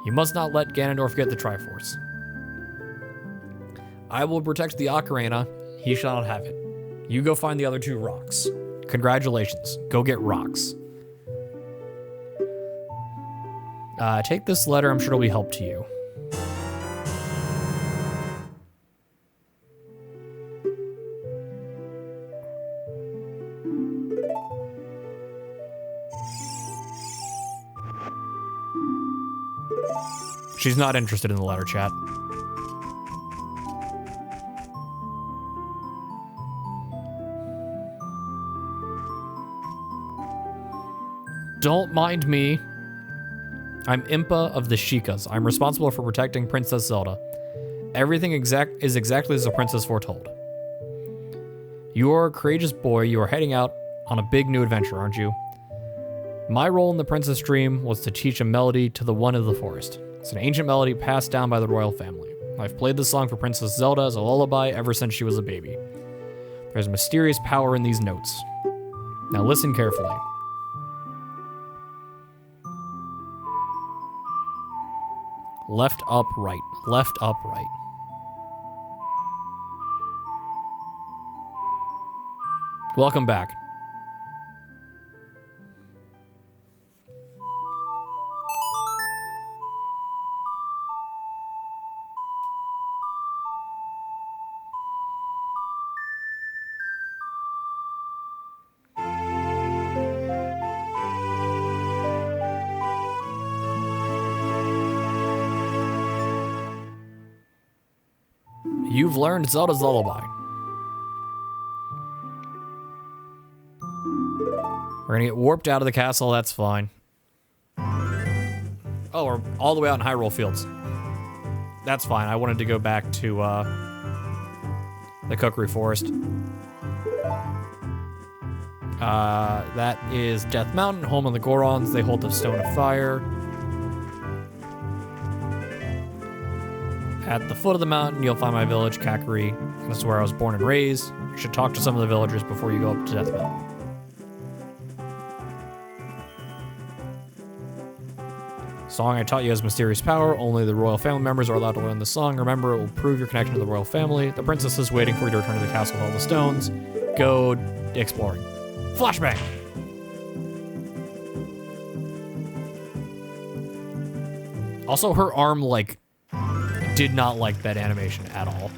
You must not let Ganondorf get the Triforce. I will protect the Ocarina. He shall not have it. You go find the other 2 rocks. Congratulations. Go get rocks. Take this letter. I'm sure it'll be help to you. She's not interested in the letter, chat. Don't mind me. I'm Impa of the Shikas. I'm responsible for protecting Princess Zelda. Everything is exactly as the princess foretold. You are a courageous boy. You are heading out on a big new adventure, aren't you? My role in the princess dream was to teach a melody to the One of the Forest. It's an ancient melody passed down by the royal family. I've played this song for Princess Zelda as a lullaby ever since she was a baby. There's mysterious power in these notes. Now listen carefully. Left, up, right. Left, up, right. Welcome back. You've learned Zelda's Lullaby. We're gonna get warped out of the castle, that's fine. Oh, we're all the way out in Hyrule Fields. That's fine, I wanted to go back to, the Kukri Forest. That is Death Mountain, home of the Gorons. They hold the Stone of Fire. At the foot of the mountain, you'll find my village, Kakari. This is where I was born and raised. You should talk to some of the villagers before you go up to Death Mountain. Song I taught you has mysterious power. Only the royal family members are allowed to learn the song. Remember, it will prove your connection to the royal family. The princess is waiting for you to return to the castle with all the stones. Go exploring. Flashbang! Also, her arm, like, did not like that animation at all.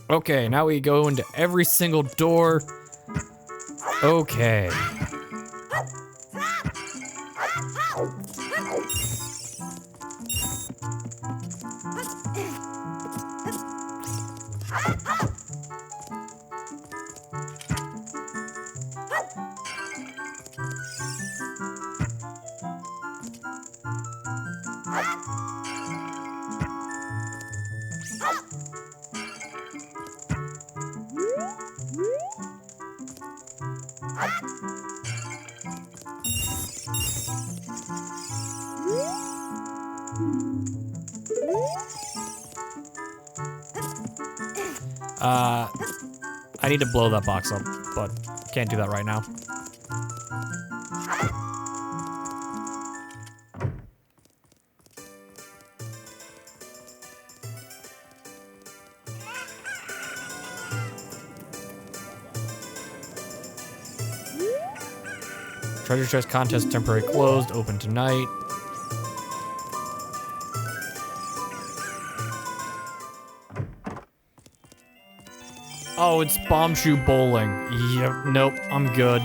Okay, now we go into every single door. Okay. I need to blow that box up, but can't do that right now. Treasure chest contest temporary closed, open tonight. Oh, it's Bombshoe Bowling. Yep, nope, I'm good.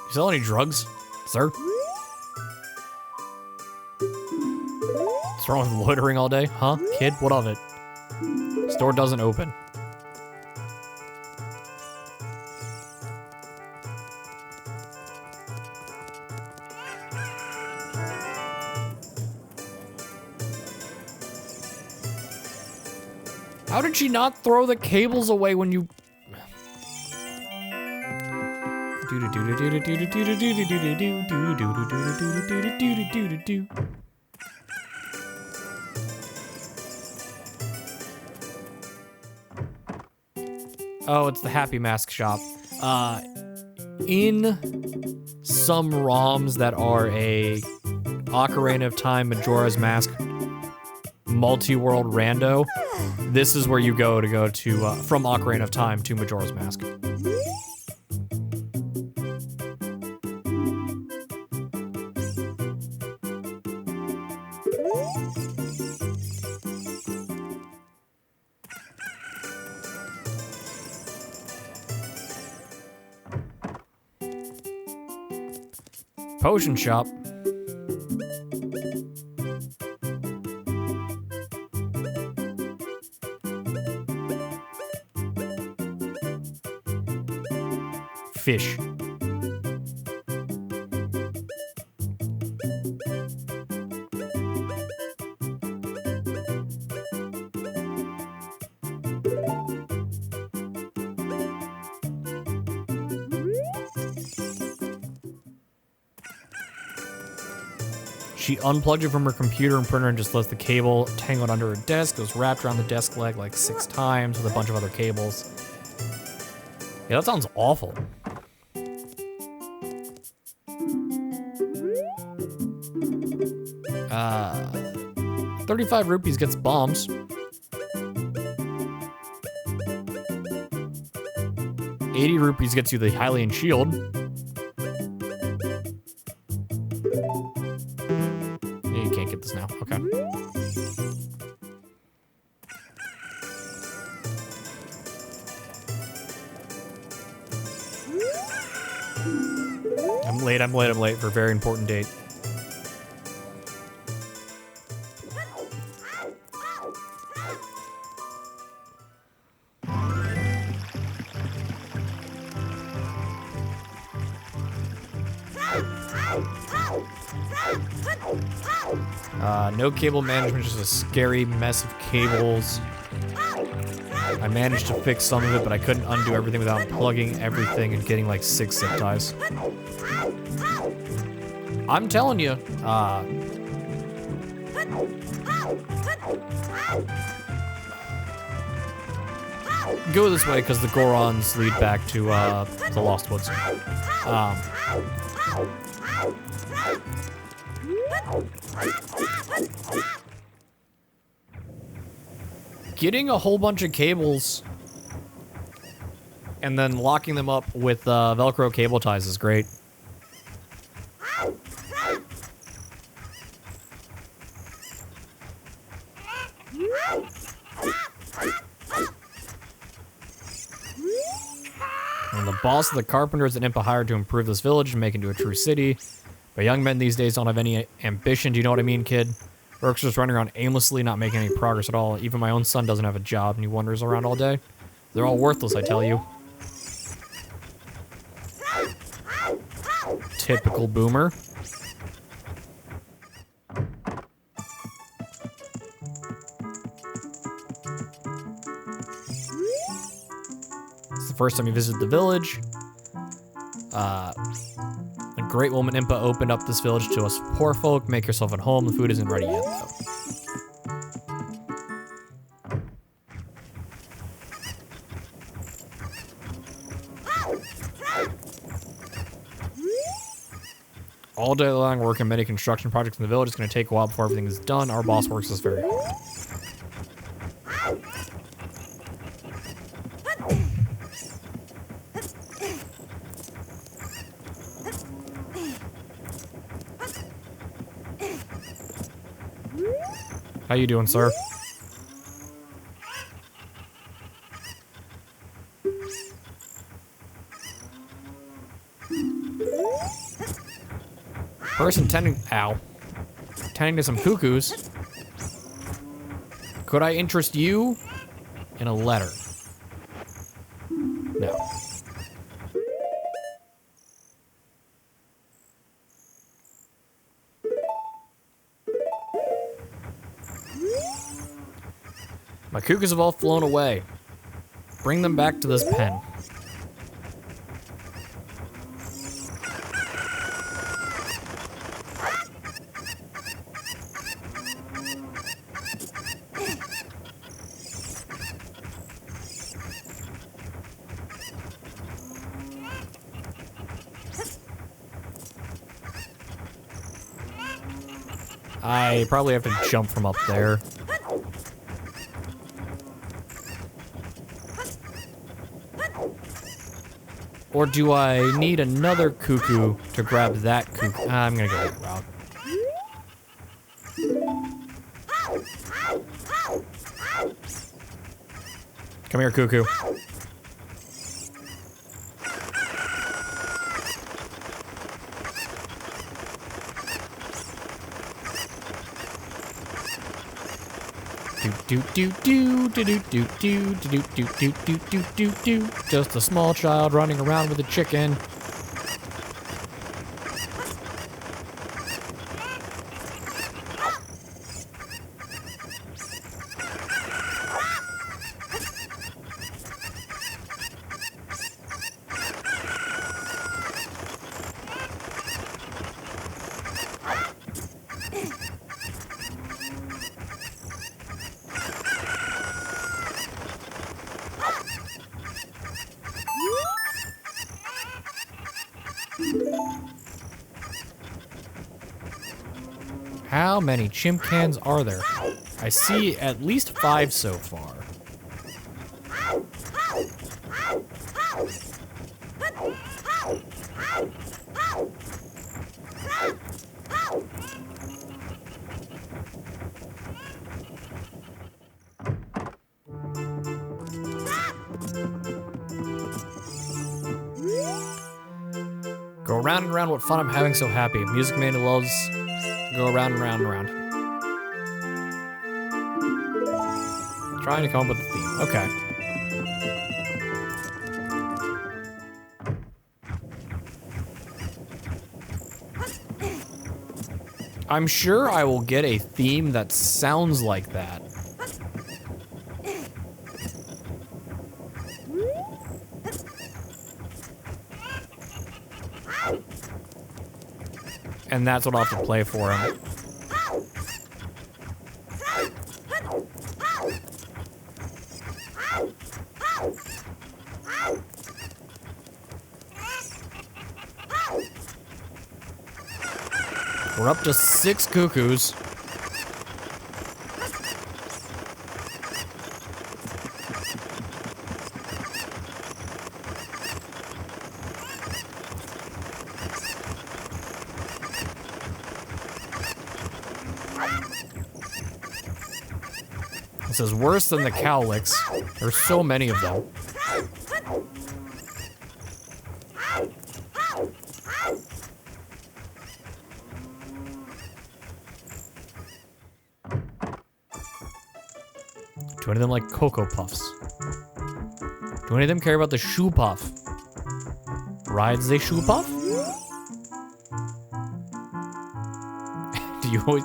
You sell any drugs, sir? What's wrong with loitering all day? Huh? Kid, what of it? Store doesn't open. How did she not throw the cables away when you... Oh, it's the Happy Mask shop. In some ROMs that are a Ocarina of Time Majora's Mask multi-world rando, this is where you go to from Ocarina of Time to Majora's Mask. Potion shop. Fish. She unplugged it from her computer and printer and just left the cable tangled under her desk. It was wrapped around the desk leg like 6 times with a bunch of other cables. Yeah, that sounds awful. 35 rupees gets bombs. 80 rupees gets you the Hylian shield. Yeah, you can't get this now. Okay. I'm late for a very important date. No cable management, just a scary mess of cables. I managed to fix some of it, but I couldn't undo everything without plugging everything and getting like 6 zip ties. I'm telling you, go this way because the Gorons lead back to the Lost Woods. Getting a whole bunch of cables and then locking them up with Velcro cable ties is great. And the boss of the carpenters that Impa hired to improve this village and make it into a true city. But young men these days don't have any ambition, do you know what I mean, kid? Rourke's just running around aimlessly, not making any progress at all. Even my own son doesn't have a job and he wanders around all day. They're all worthless, I tell you. Typical boomer. It's the first time you visit the village. A great woman Impa opened up this village to us poor folk. Make yourself at home. The food isn't ready yet, though. All day long, working many construction projects in the village. It's going to take a while before everything is done. Our boss works us very hard. How you doing, sir? Person tending to some cuckoos. Could I interest you in a letter? No. My cuckoos have all flown away. Bring them back to this pen. I probably have to jump from up there. Or do I need another cuckoo to grab that cuckoo? I'm gonna go that route. Come here, cuckoo. Do do do do do do do do do do do do do do. Just a small child running around with a chicken. How many chimp-cans are there? I see at least 5 so far. Go around and around, what fun I'm having, so happy. Music man who loves go around and round and round. Trying to come up with a theme. Okay. I'm sure I will get a theme that sounds like that. And that's what I'll have to play for him. We're up to 6 cuckoos. This is worse than the cowlicks. There's so many of them. Do any of them like Cocoa Puffs? Do any of them care about the Shoe Puff? Rides the Shoe Puff? Do you always...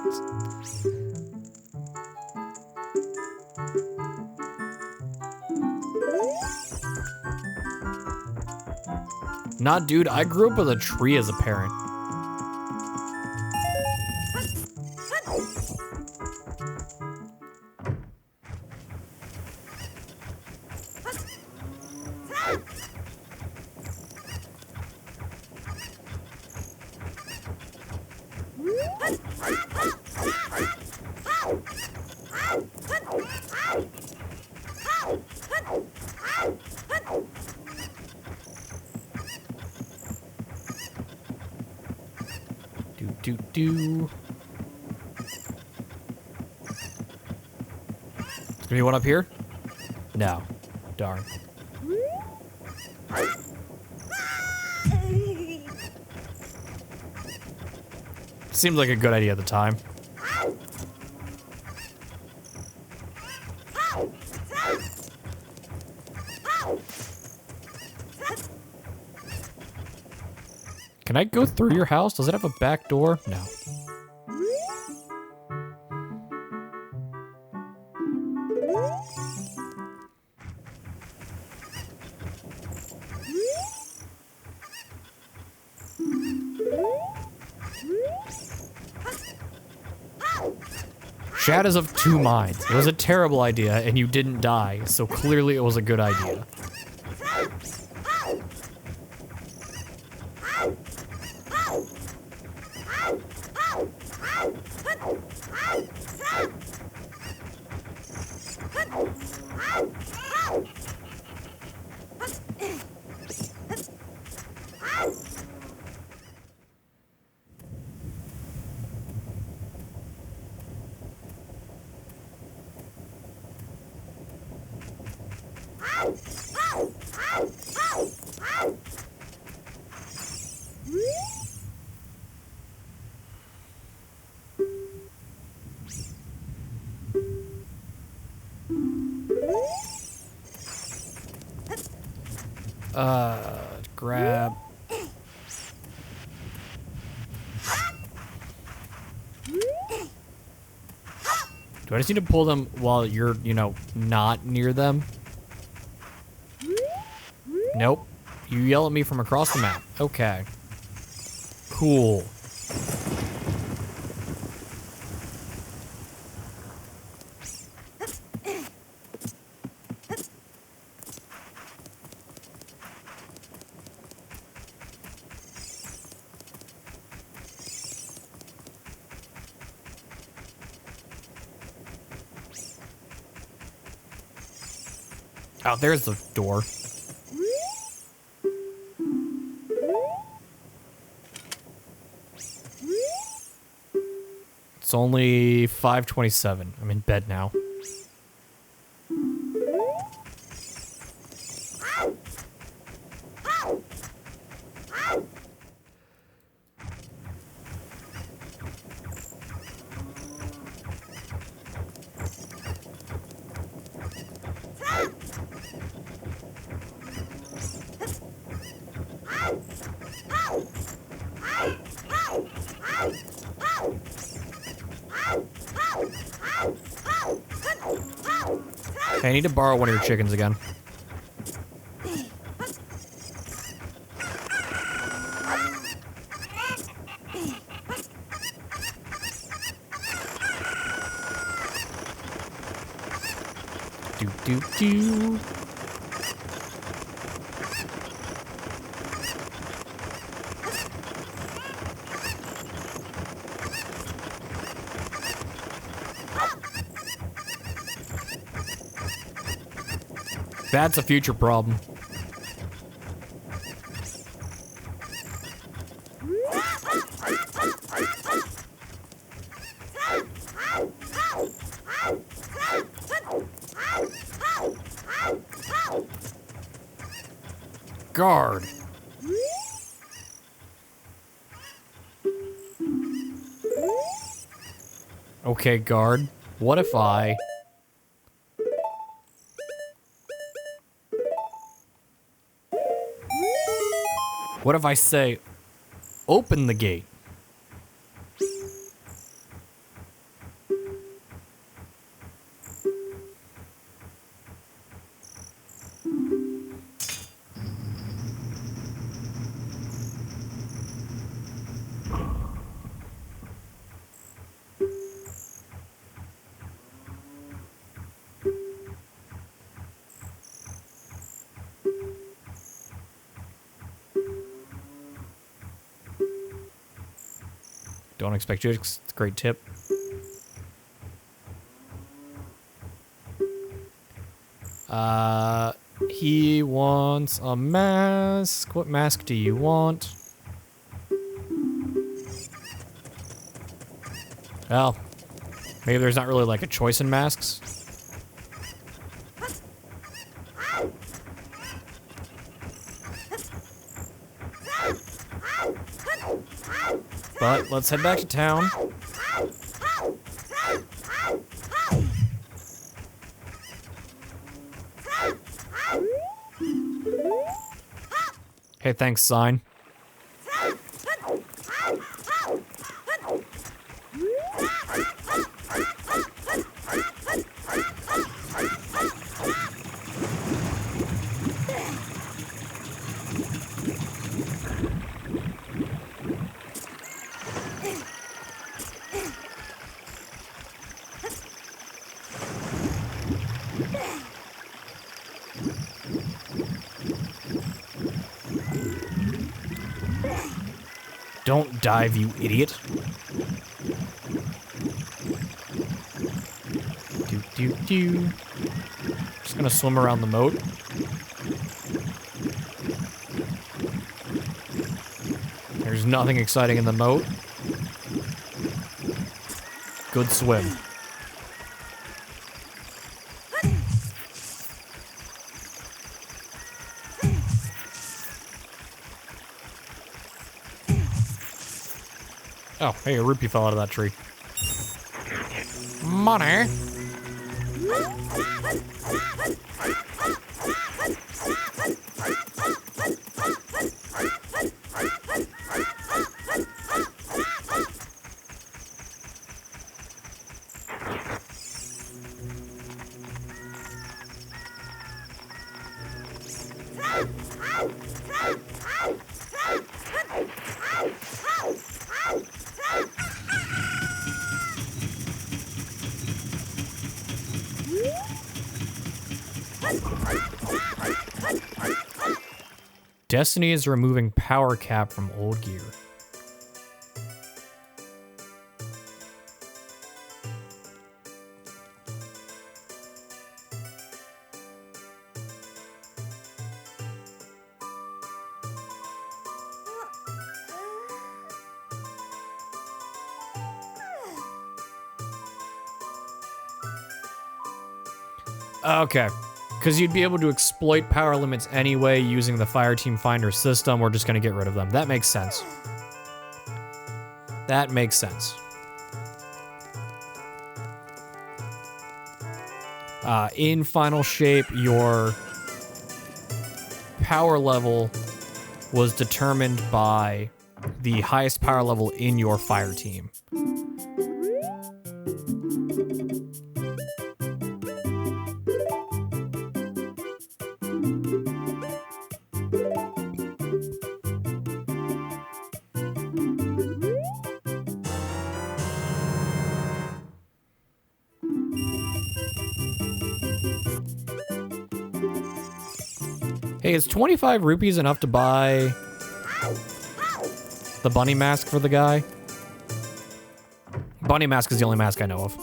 Nah, dude, I grew up with a tree as a parent. Do. Is there one up here? No. Darn. Seemed like a good idea at the time. Can I go through your house? Does it have a back door? No. Chad is of two minds. It was a terrible idea, and you didn't die, so clearly it was a good idea. Grab. Do I just need to pull them while you're, you know, not near them? Nope. You yell at me from across the map. Okay. Cool. Oh, there's the door. It's only 5:27. I'm in bed now. Okay, I need to borrow one of your chickens again. Do. That's a future problem. Guard. Okay, guard. What if I... What if I say, open the gate? Don't expect you. It's a great tip. He wants a mask. What mask do you want? Well, maybe there's not really like a choice in masks. But let's head back to town. Hey, thanks, sign. Don't dive, you idiot. Just gonna swim around the moat. There's nothing exciting in the moat. Good swim. Oh, hey, a rupee fell out of that tree. Money. Destiny is removing power cap from old gear. Okay. Because you'd be able to exploit power limits anyway using the Fireteam Finder system. We're just going to get rid of them. That makes sense. That makes sense. In Final Shape, your power level was determined by the highest power level in your fire team. Hey, is 25 rupees enough to buy the bunny mask for the guy? Bunny mask is the only mask I know of.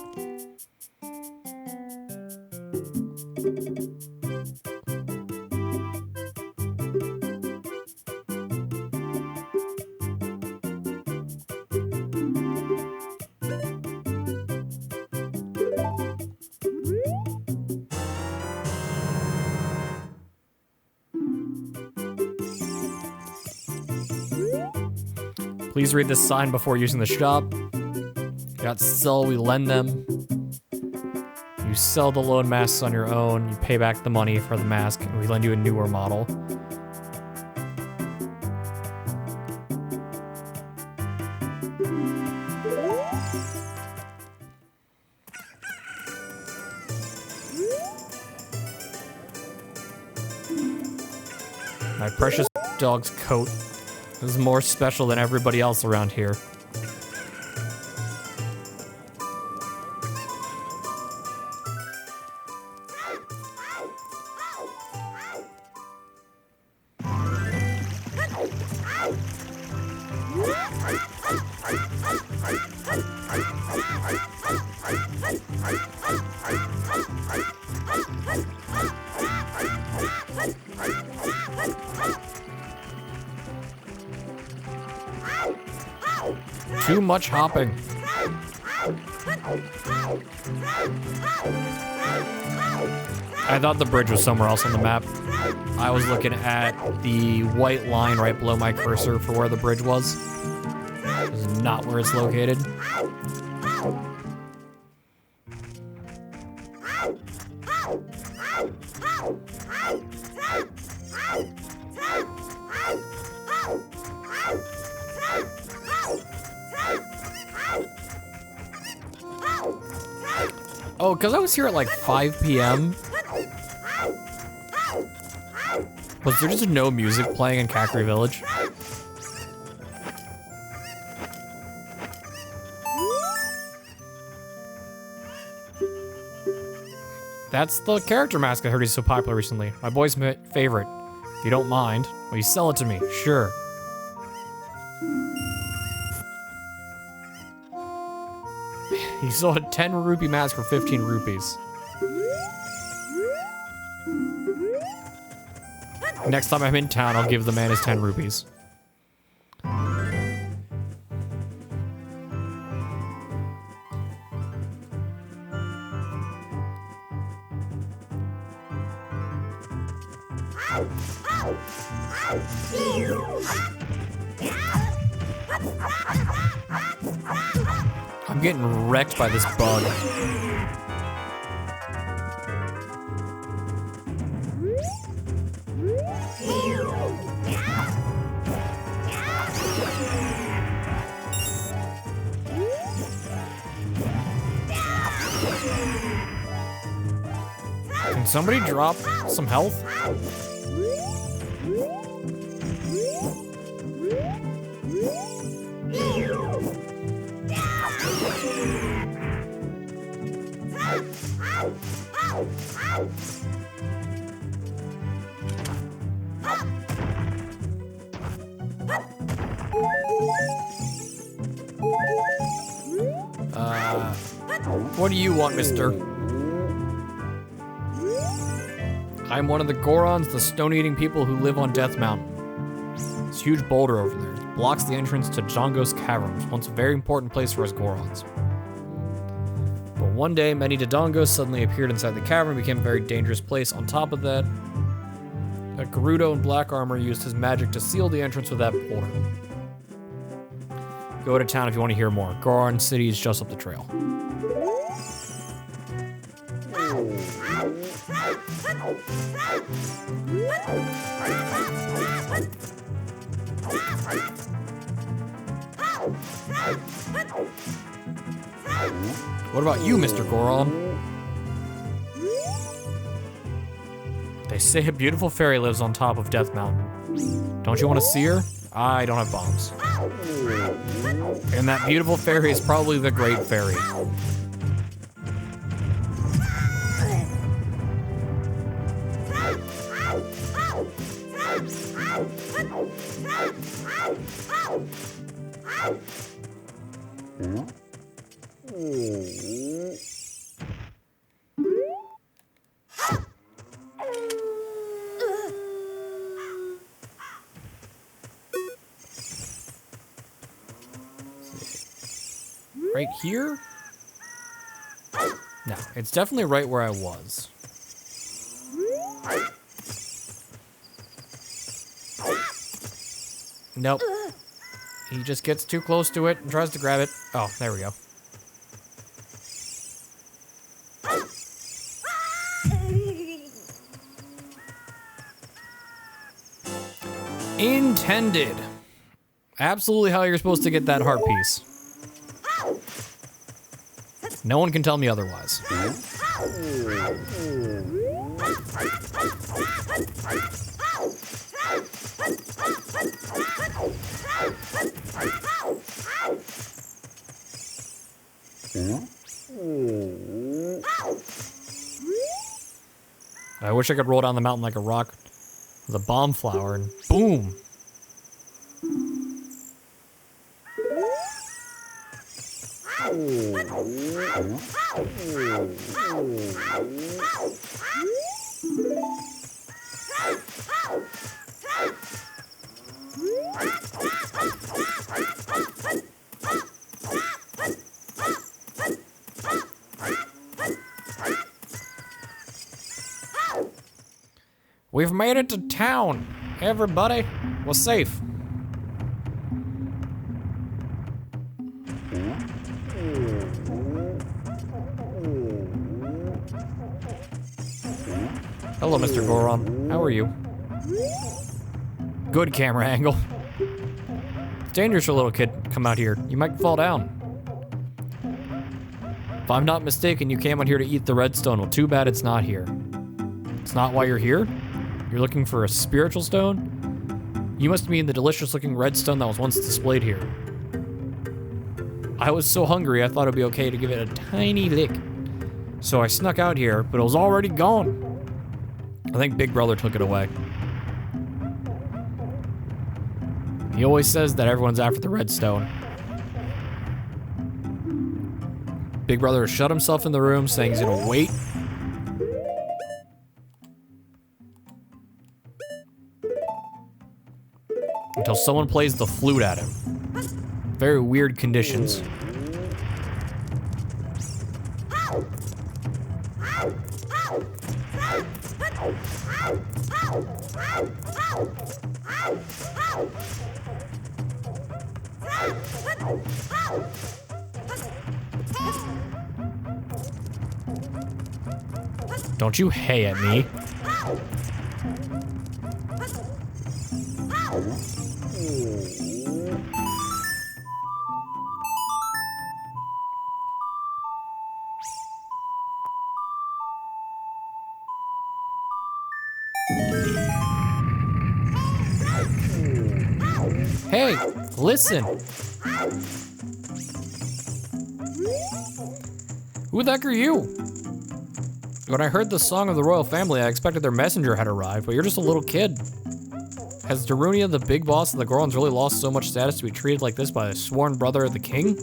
Please read this sign before using the shop. Got sell, we lend them. You sell the loan masks on your own, you pay back the money for the mask, and we lend you a newer model. My precious dog's coat is more special than everybody else around here. Too much hopping. I thought the bridge was somewhere else on the map. I was looking at the white line right below my cursor for where the bridge was. This is not where it's located. Oh, because I was here at like 5 p.m. Was there just no music playing in Kakri Village? That's the character mask I heard is so popular recently. My boy's favorite. If you don't mind, will you sell it to me? Sure. He sold a 10 rupee mask for 15 rupees. Next time I'm in town, I'll give the man his 10 rupees. I'm getting wrecked by this bug. Can somebody drop some health? What do you want, mister? I'm one of the Gorons, the stone-eating people who live on Death Mountain. This huge boulder over there blocks the entrance to Django's Caverns, once a very important place for us Gorons. But one day, many Dodongos suddenly appeared inside the cavern and became a very dangerous place. On top of that, a Gerudo in black armor used his magic to seal the entrance with that boulder. Go to town if you want to hear more. Goron City is just up the trail. What about you, Mr. Goron? They say a beautiful fairy lives on top of Death Mountain. Don't you want to see her? I don't have bombs. And that beautiful fairy is probably the Great Fairy. Right here? No, it's definitely right where I was. Nope. He just gets too close to it and tries to grab it. Oh, there we go. Intended. Absolutely how you're supposed to get that heart piece. No one can tell me otherwise. I wish I could roll down the mountain like a rock with a bomb flower and boom. We've made it to town. Everybody, we're safe. Hello, Mr. Goron. How are you? Good camera angle. It's dangerous for a little kid to come out here. You might fall down. If I'm not mistaken, you came out here to eat the redstone. Well, too bad it's not here. It's not why you're here? You're looking for a spiritual stone? You must mean the delicious-looking redstone that was once displayed here. I was so hungry, I thought it'd be okay to give it a tiny lick. So I snuck out here, but it was already gone. I think Big Brother took it away. He always says that everyone's after the redstone. Big Brother shut himself in the room, saying he's gonna wait. Until someone plays the flute at him. Very weird conditions. Don't you hey at me. Hey, listen. Who the heck are you? When I heard the song of the royal family, I expected their messenger had arrived, but you're just a little kid. Has Darunia, the big boss of the Gorons, really lost so much status to be treated like this by a sworn brother of the king?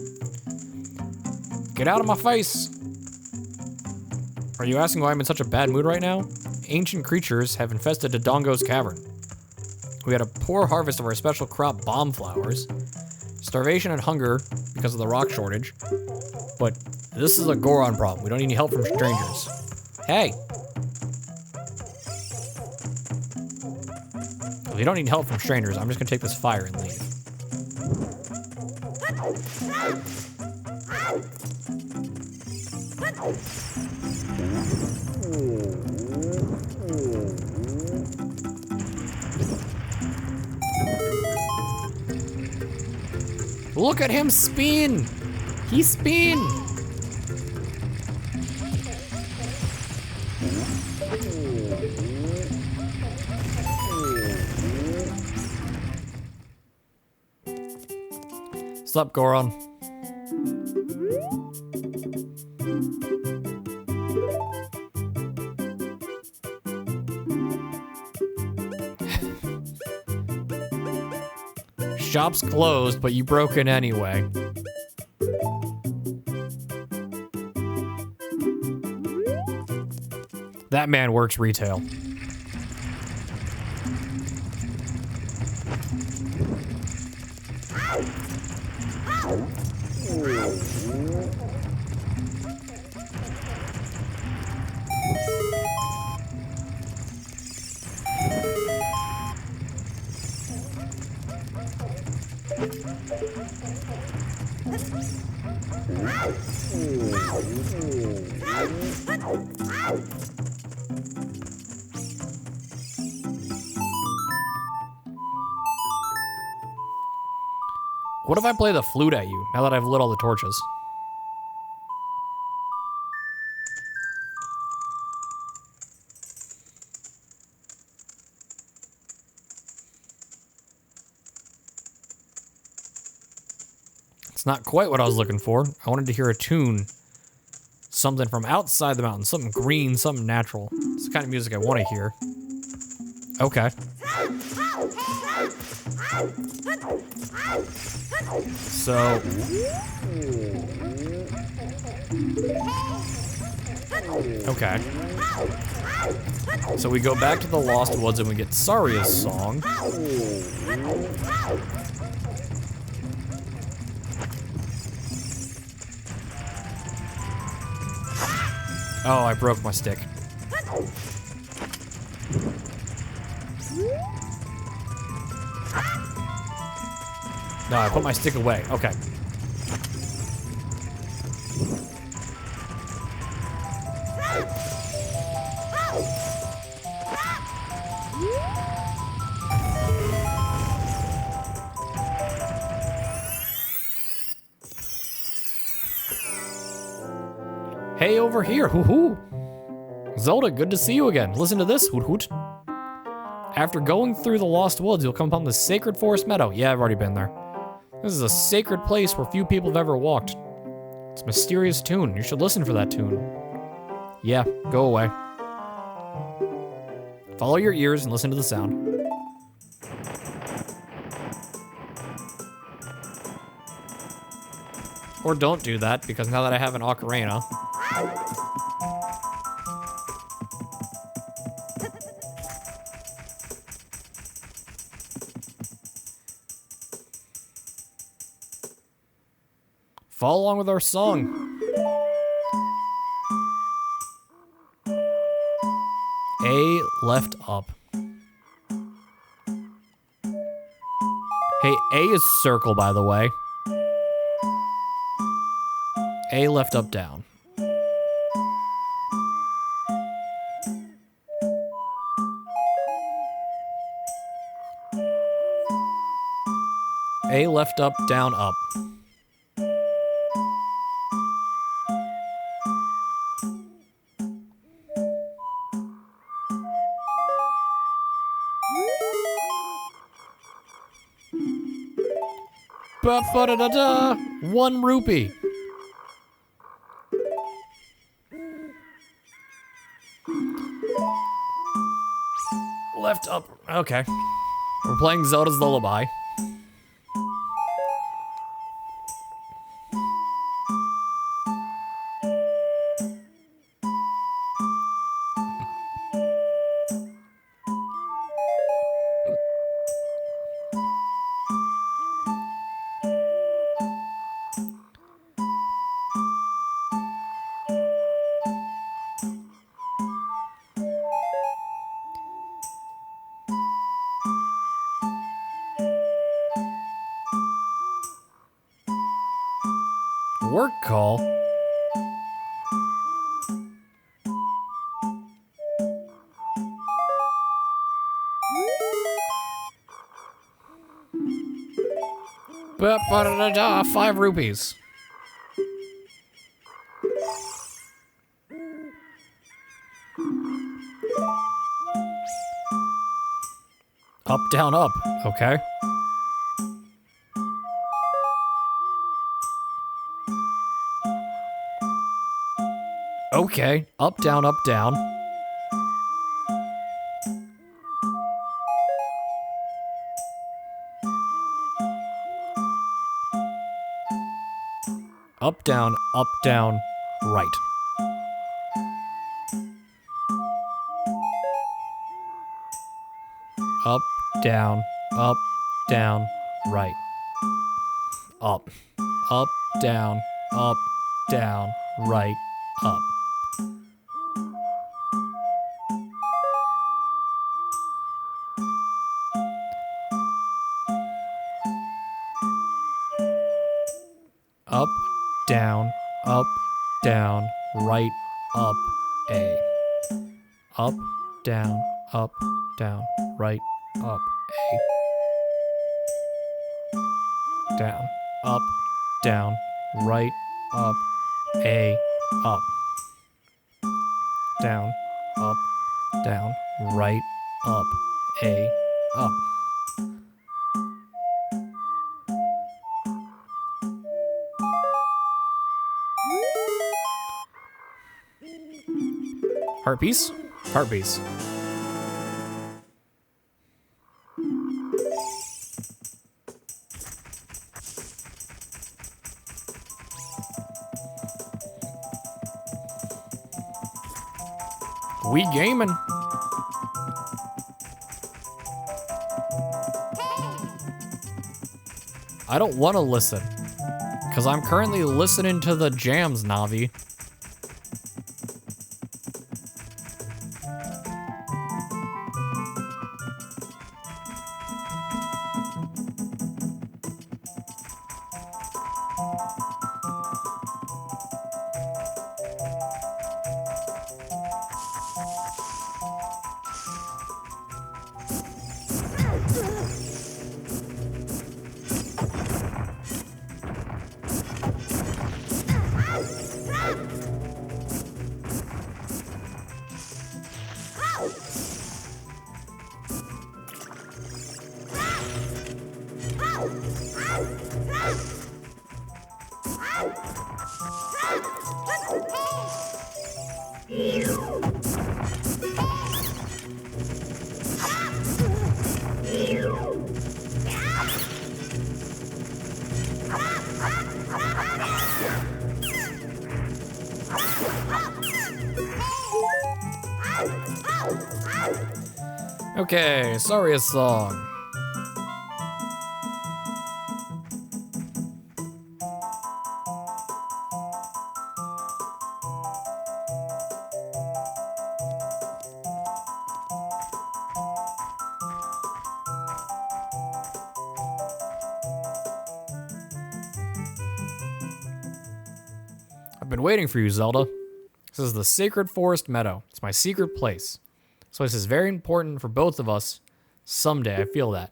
Get out of my face! Are you asking why I'm in such a bad mood right now? Ancient creatures have infested Dodongo's cavern. We had a poor harvest of our special crop, bomb flowers, starvation and hunger because of the rock shortage, but this is a Goron problem. We don't need any help from strangers. Hey! If you don't need help from strangers, I'm just gonna take this fire and leave. Look at him spin! He spin! What's up, Goron? Shop's closed, but you broke in anyway. That man works retail. What if I play the flute at you, now that I've lit all the torches? It's not quite what I was looking for. I wanted to hear a tune. Something from outside the mountain, something green, something natural. It's the kind of music I want to hear. Okay. So... okay. So we go back to the Lost Woods and we get Saria's song. Oh, I broke my stick. No, I put my stick away. Okay. Hey, over here, hoo-hoo. Zelda, good to see you again. Listen to this, hoot-hoot. After going through the Lost Woods, you'll come upon the Sacred Forest Meadow. Yeah, I've already been there. This is a sacred place where few people have ever walked. It's a mysterious tune. You should listen for that tune. Yeah, go away. Follow your ears and listen to the sound. Or don't do that, because now that I have an ocarina. Follow along with our song. A left up. Hey, A is circle, by the way. A left up down. A left up down up. Ba-ba-da-da-da! 1 rupee. Left up. Okay. We're playing Zelda's Lullaby. Work call? Ba-ba-da-da-da, 5 rupees. Up, down, up. Okay. Okay. Up, down, up, down. Up, down, right. Up, down, right. Up, down, right, up. Up, down, right, up, A. Up, down, right, up, A. Down, right, up, A, up. Down, right, up, A, up. Heart piece? Heart piece. We gaming. I don't want to listen, because I'm currently listening to the jams, Navi. Okay, sorry a song. I've been waiting for you, Zelda. This is the Sacred Forest Meadow. It's my secret place. So this is very important for both of us. Someday, I feel that.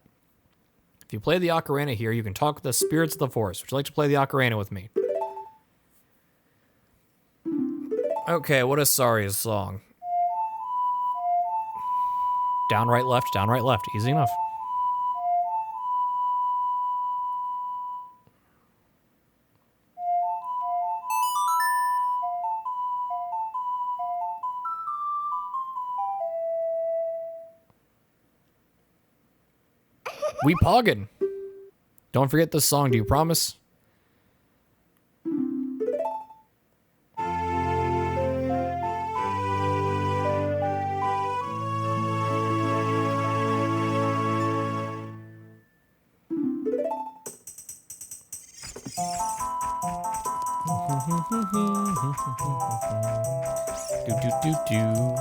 If you play the Ocarina here, you can talk with the spirits of the forest. Would you like to play the Ocarina with me? Okay, what is Saria's song? Down, right, left, down, right, left. Easy enough. We poggin'. Don't forget this song, do you promise? Do do do do.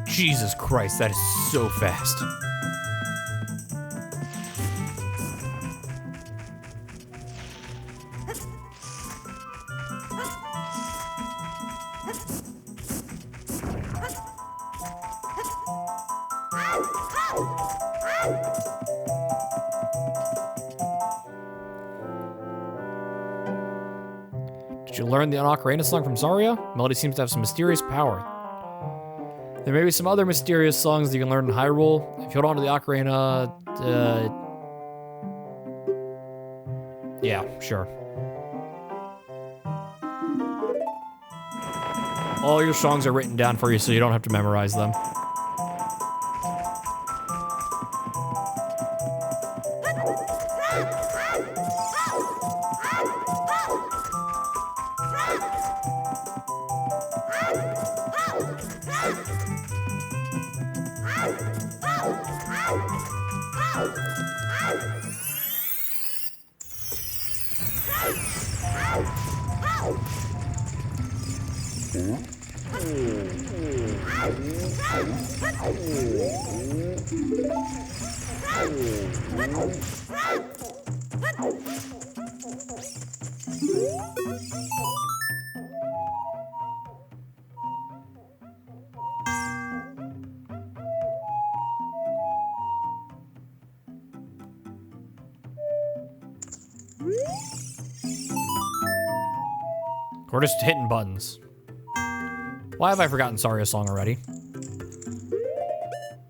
Jesus Christ, that is so fast. Did you learn the Ocarina song from Zarya? Melody seems to have some mysterious power. There may be some other mysterious songs that you can learn in Hyrule. If you hold on to the Ocarina, yeah, sure. All your songs are written down for you so you don't have to memorize them. We're just hitting buttons. Why have I forgotten Saria's song already?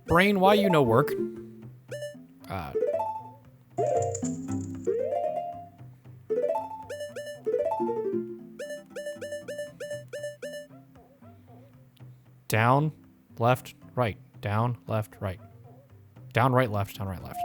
Brain, why you no work? Down, left, right. Down, left, right. Down, right, left. Down, right, left.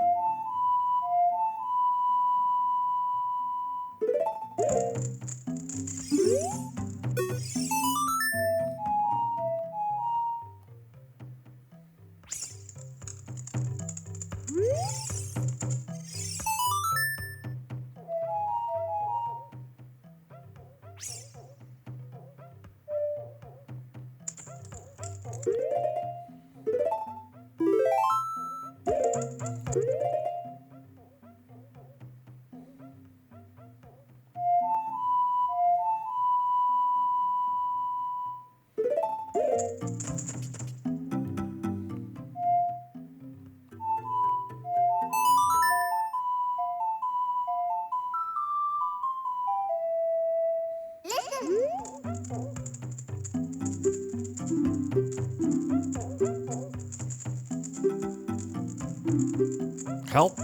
Help.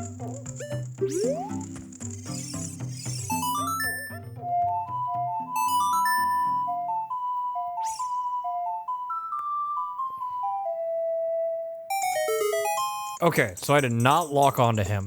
Okay, so I did not lock onto him.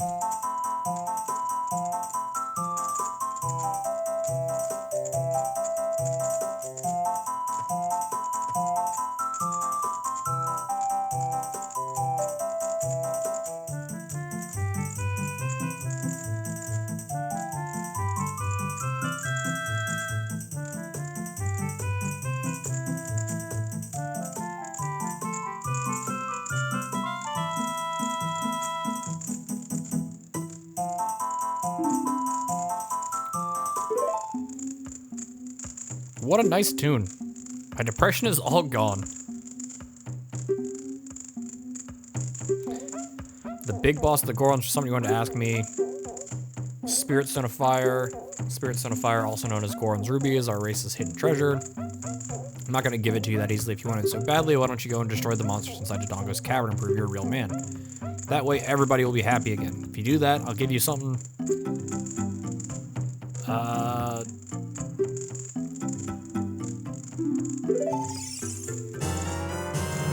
What a nice tune. My depression is all gone. The big boss of the Gorons, for something you wanted to ask me. Spirit Stone of Fire. Spirit Stone of Fire, also known as Goron's Ruby, is our race's hidden treasure. I'm not going to give it to you that easily if you want it so badly. Why don't you go and destroy the monsters inside Dodongo's cavern and prove you're a real man? That way everybody will be happy again. If you do that, I'll give you something.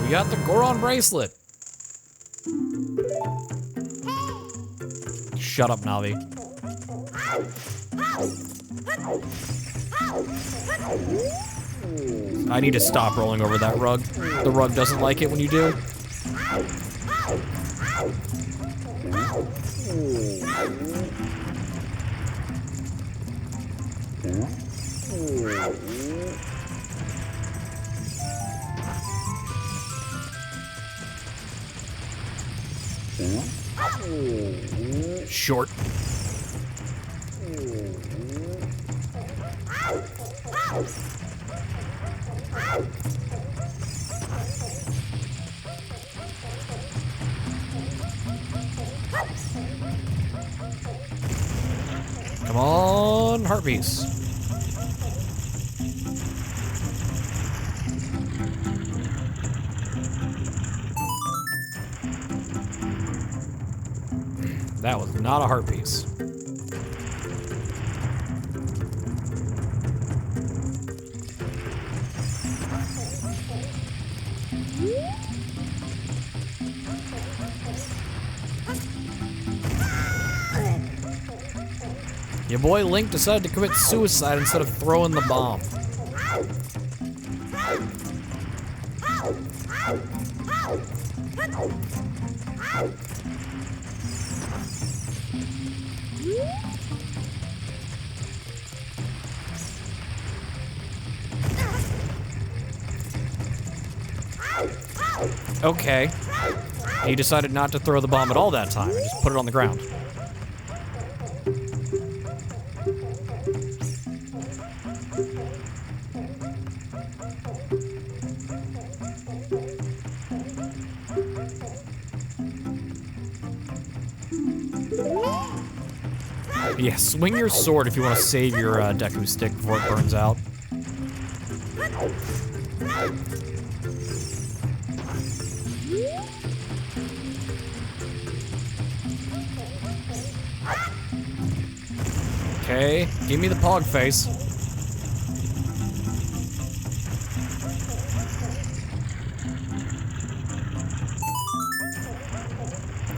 We got the Goron bracelet. Shut up, Navi. I need to stop rolling over that rug. The rug doesn't like it when you do. Short. Come on, heart piece. That was not a heart piece. Your boy Link decided to commit suicide instead of throwing the bomb. Okay. He decided not to throw the bomb at all that time and just put it on the ground. Yeah, swing your sword if you want to save your Deku stick before it burns out. Okay, give me the pog face.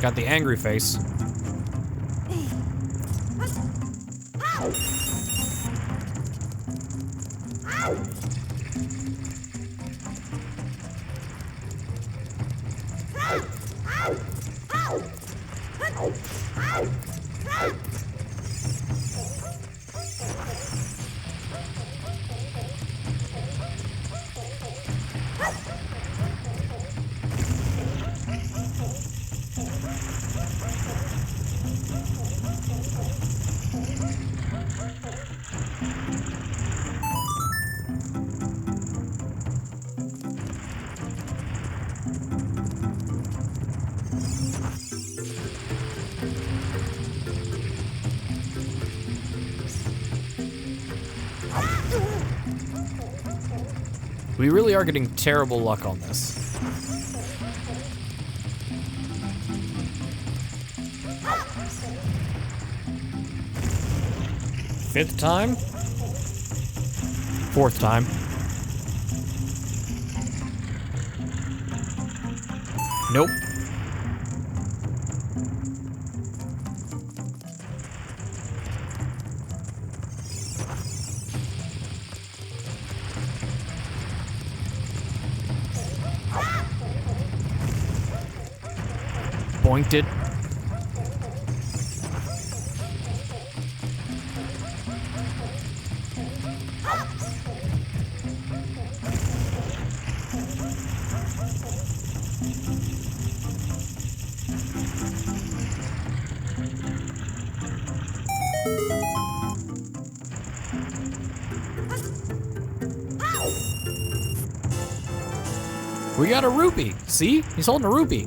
Got the angry face. We really are getting terrible luck on this. 5th time? 4th time. Nope. Boinked it. We got a rupee. See? He's holding a rupee.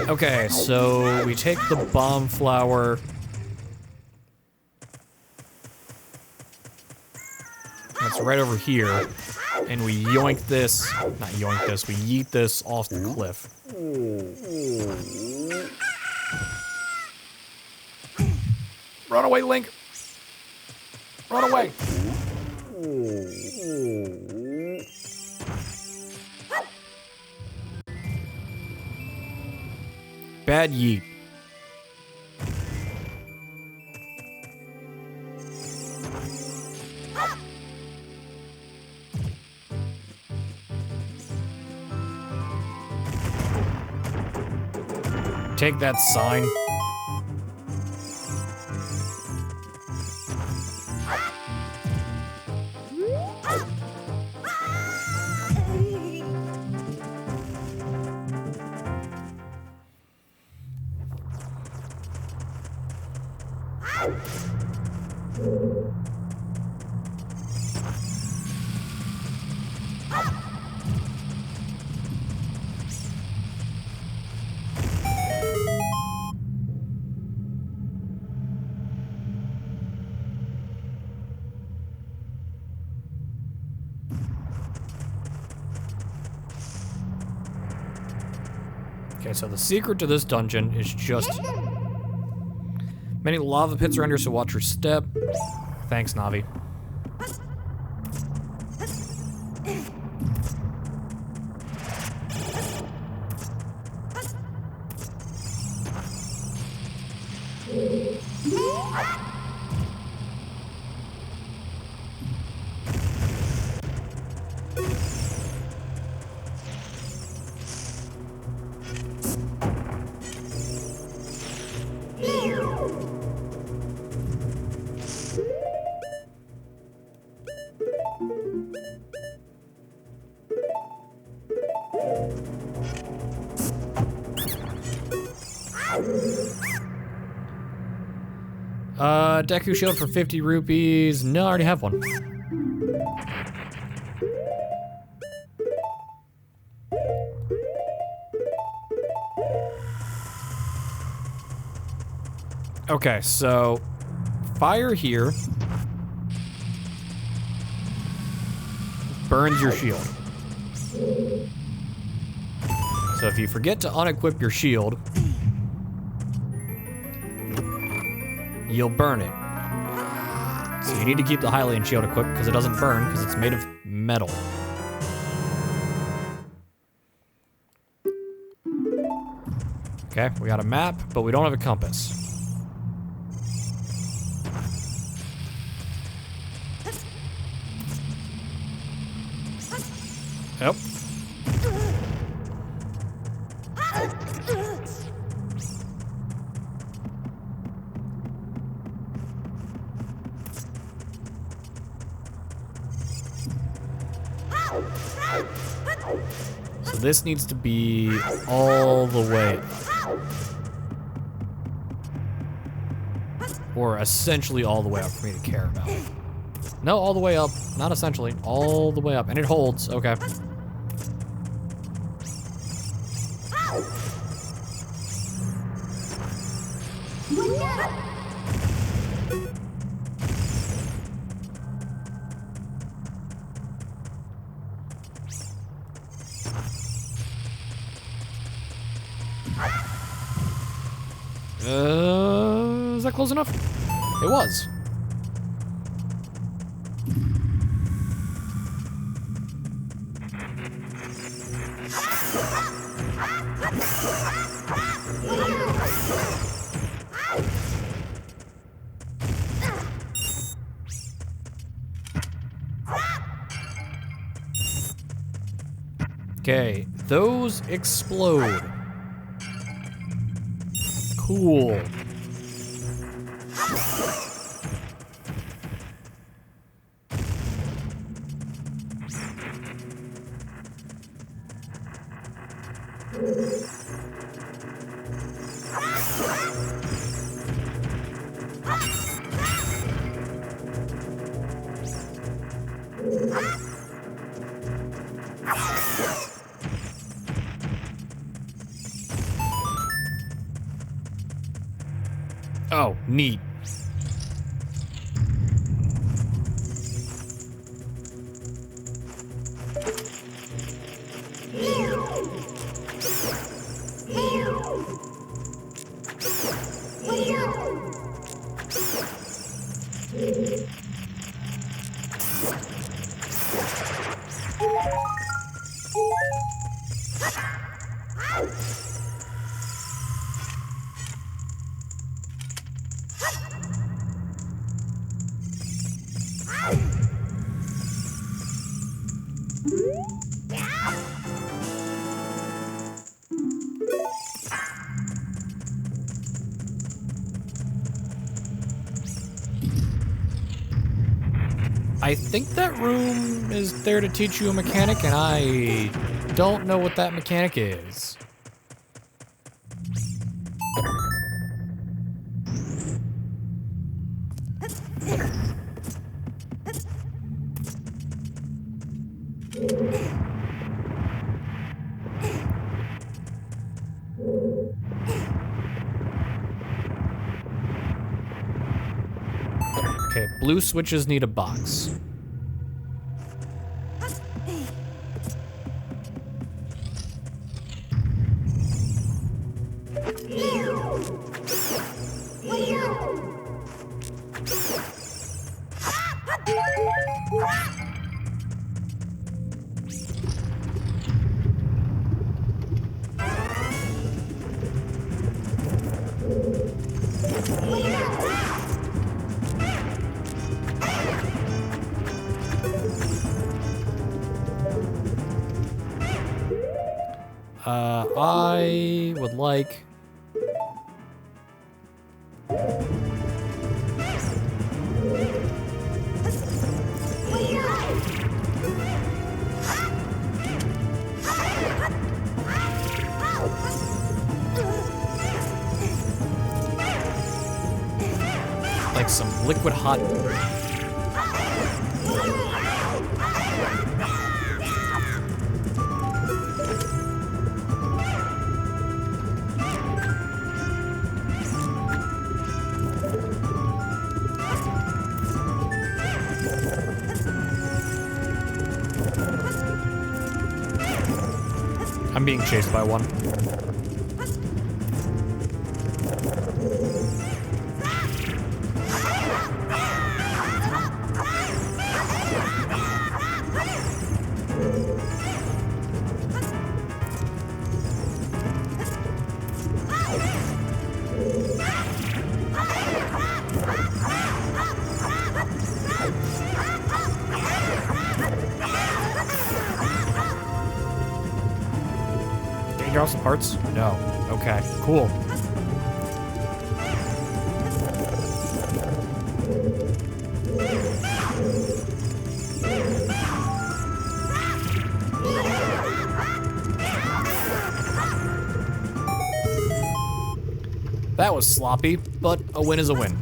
Okay, so we take the bomb flower. That's right over here. And we yoink this, not yoink this, we yeet this off the cliff. Run away, Link! Run away! Bad yeet. Take that sign. Okay, so the secret to this dungeon is just many lava pits are under, so watch your step. Thanks, Navi. Deku shield for 50 rupees. No, I already have one. Okay, so fire here burns your shield. So if you forget to unequip your shield, you'll burn it. So you need to keep the Hylian shield equipped because it doesn't burn because it's made of metal. Okay, we got a map, but we don't have a compass. Yep. So this needs to be all the way up. Or essentially all the way up for me to care about. No, all the way up. Not essentially. All the way up. And it holds. Okay. Is that close enough? It was. Okay, those explode. Cool. Oh, neat. I think that room is there to teach you a mechanic, and I don't know what that mechanic is. Okay, blue switches need a box. I would like... like some liquid hot... I'm being chased by one. Draw some parts? No. Okay, cool. That was sloppy, but a win is a win.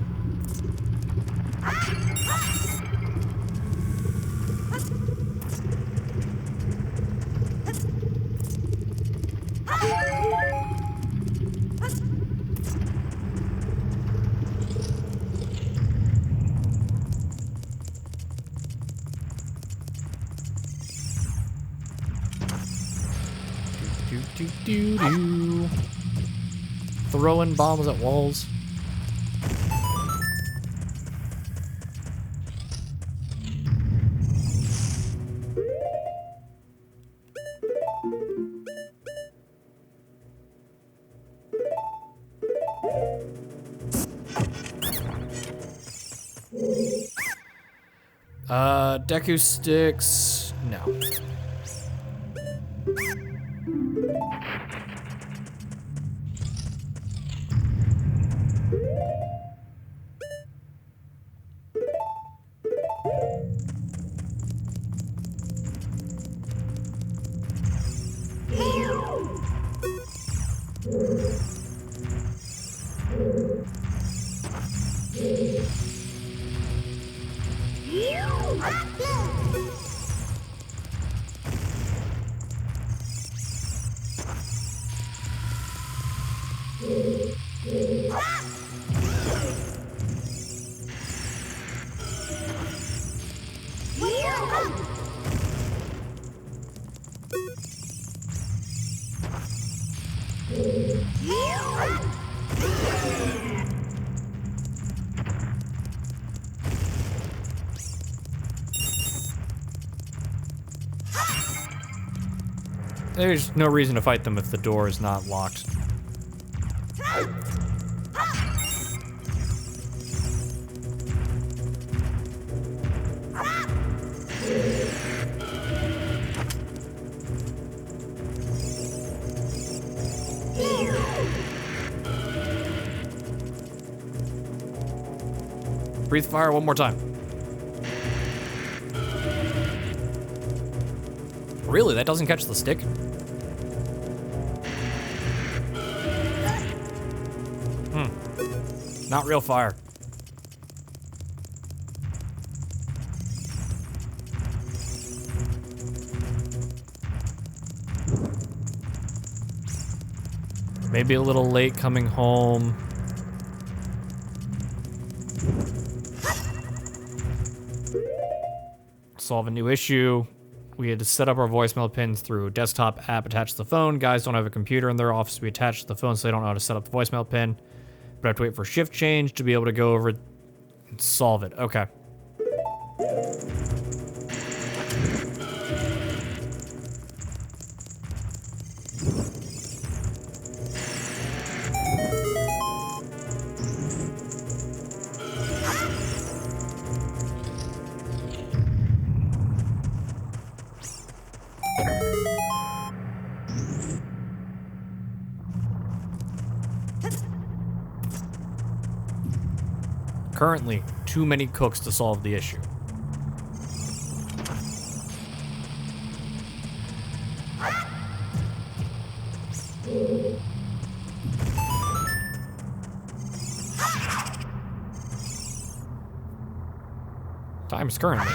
Do do do. Throwing bombs at walls. Deku sticks. No. There's no reason to fight them if the door is not locked. Breathe fire one more time. Really? That doesn't catch the stick? Not real fire. Maybe a little late coming home. Solve a new issue. We had to set up our voicemail pins through a desktop app attached to the phone. Guys don't have a computer in their office. We attach to the phone so they don't know how to set up the voicemail pin. But I have to wait for shift change to be able to go over and solve it. Okay. Currently, too many cooks to solve the issue. Times currently.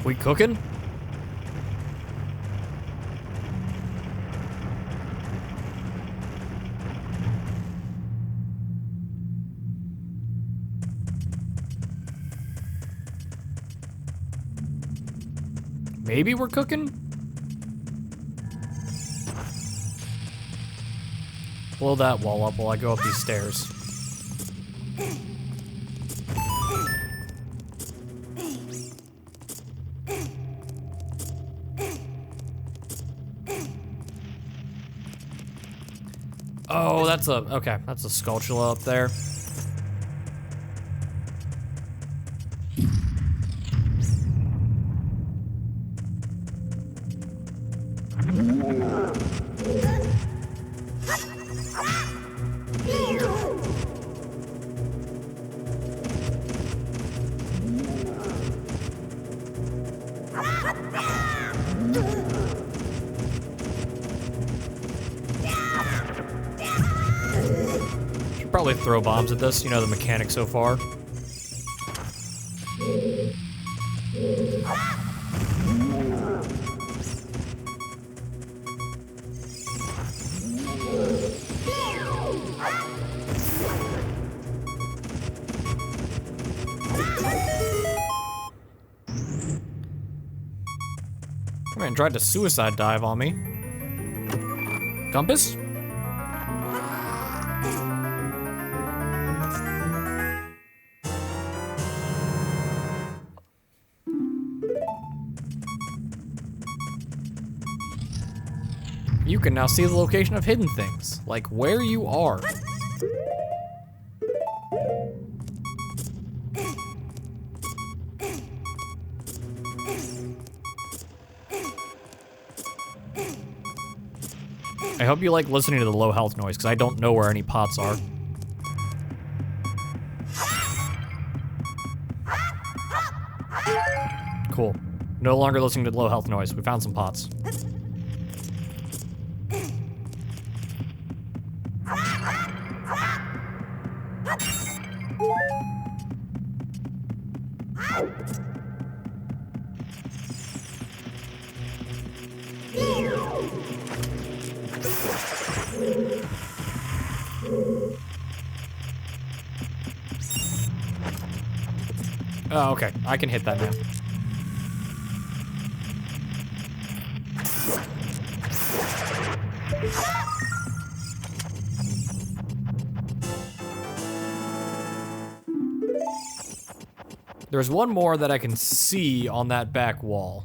We cooking? Maybe we're cooking? Blow that wall up while I go up these stairs. Oh, that's a, okay, that's a Skulltula up there. Probably throw bombs at this, you know the mechanic so far. Man tried to suicide dive on me. Compass? You can now see the location of hidden things, like where you are. I hope you like listening to the low health noise, because I don't know where any pots are. Cool. No longer listening to the low health noise. We found some pots. Oh, okay. I can hit that now. There's one more that I can see on that back wall.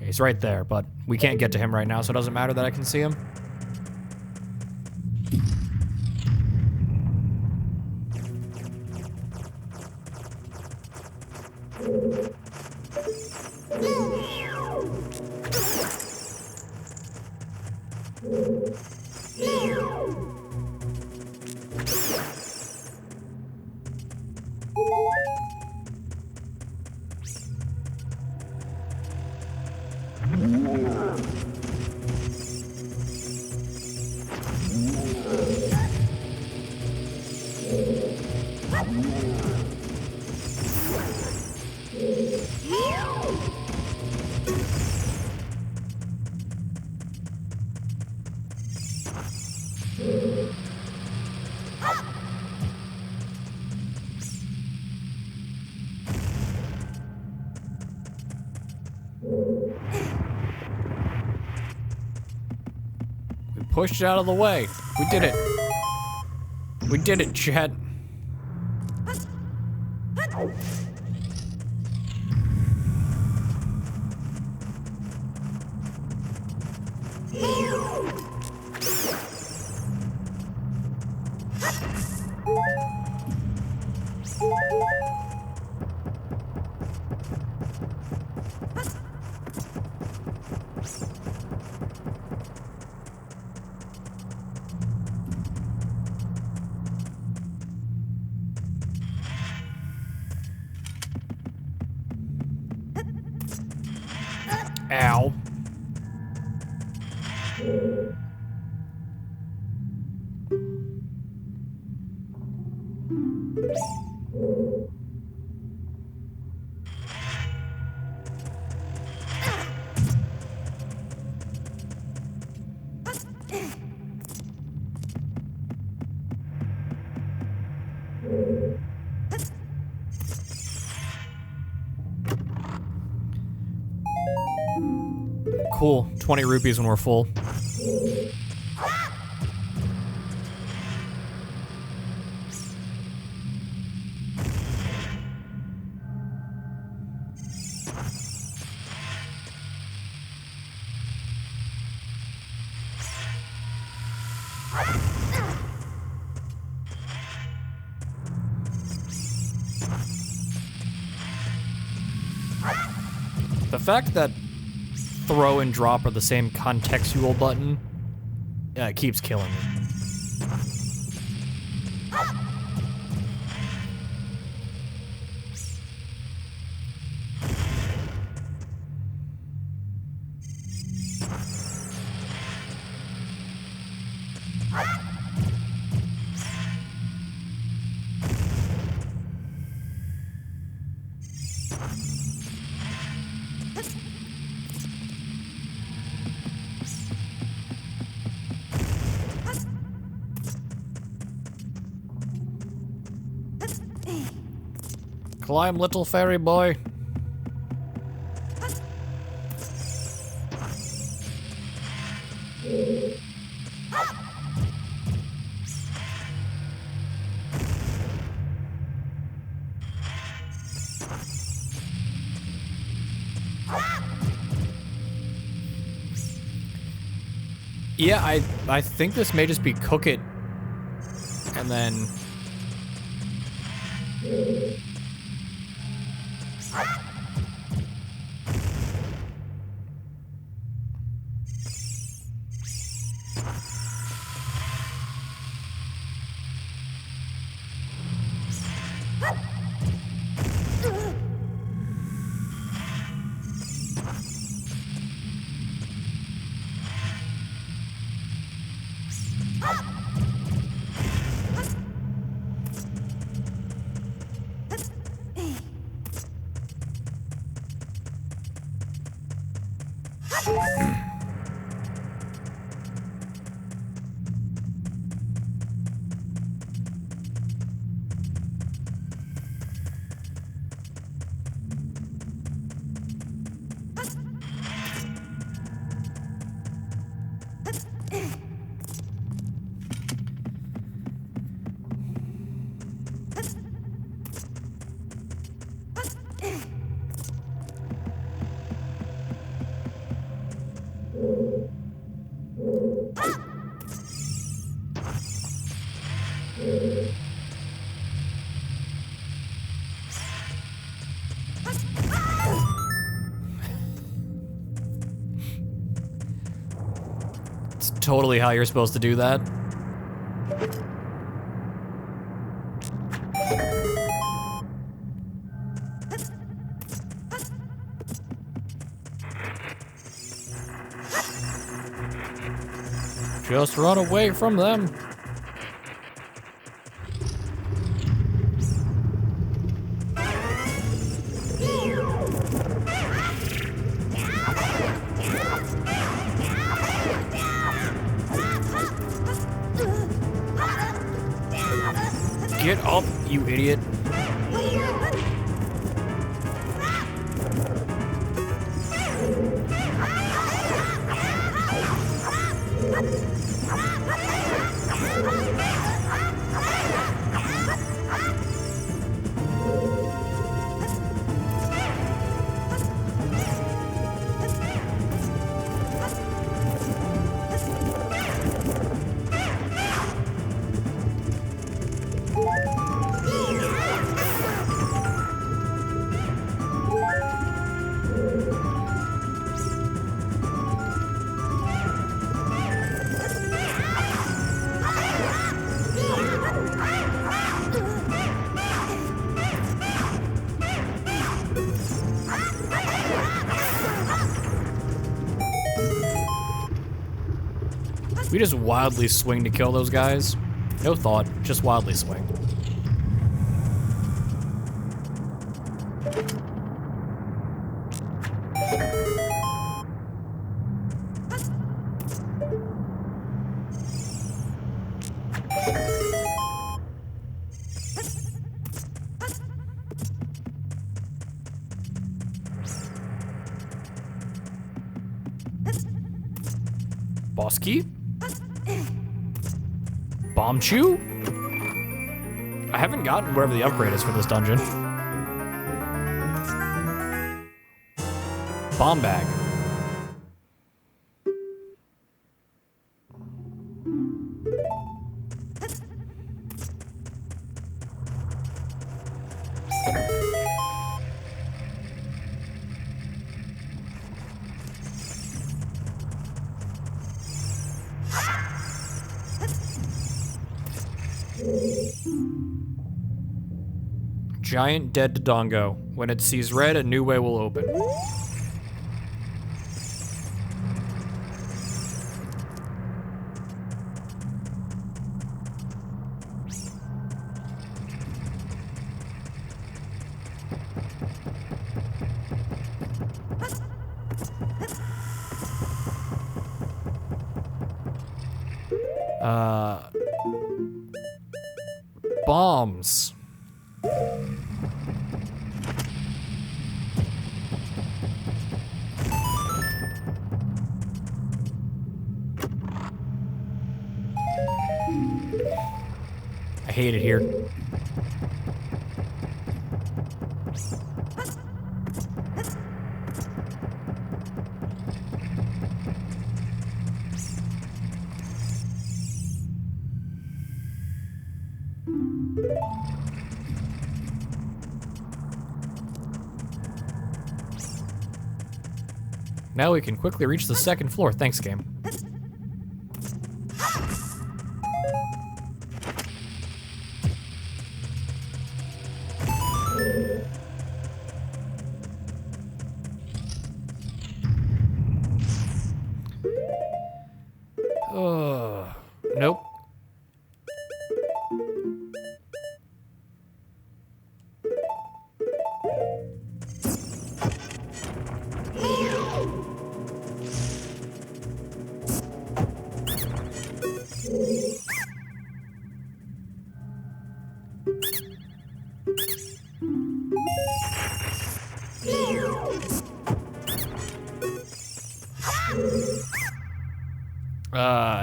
He's right there, but we can't get to him right now, so it doesn't matter that I can see him. Pushed out of the way. We did it. We did it, chat. Ow. Cool. 20 rupees when we're full. The fact that throw and drop are the same contextual button keeps killing me. Climb, little fairy boy. Yeah, I think this may just be cook it and then it's totally how you're supposed to do that. Just run away from them. Get up, you idiot. We just wildly swing to kill those guys. No thought, just wildly swing. Boss key? Bomb chew? I haven't gotten whatever the upgrade is for this dungeon. Bomb bag. giant dead Dodongo. When it sees red, a new way will open. Bombs. I hate it here. Now we can quickly reach the second floor. Thanks, game. Nope.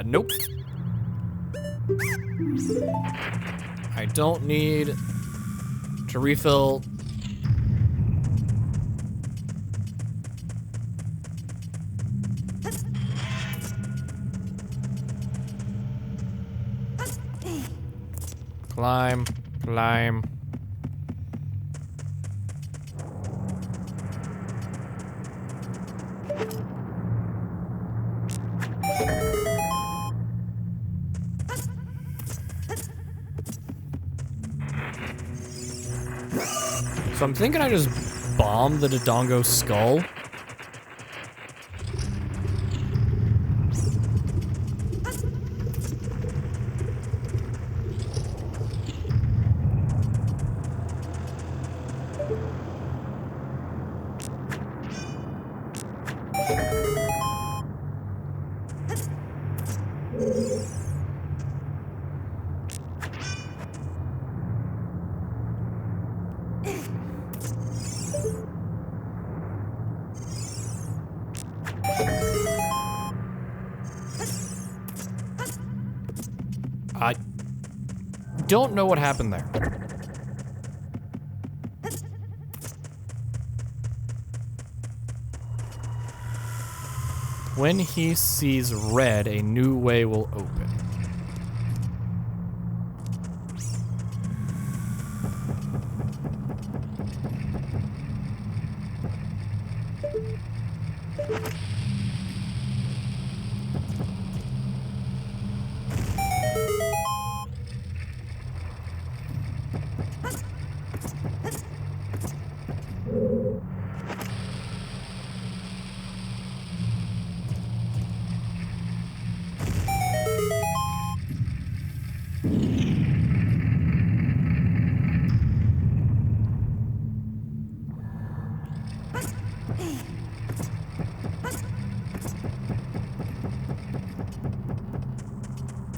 Nope. I don't need to refill. Climb, climb. So I'm thinking I just bombed the Dodongo's skull. I don't know what happened there. When he sees red, a new way will open.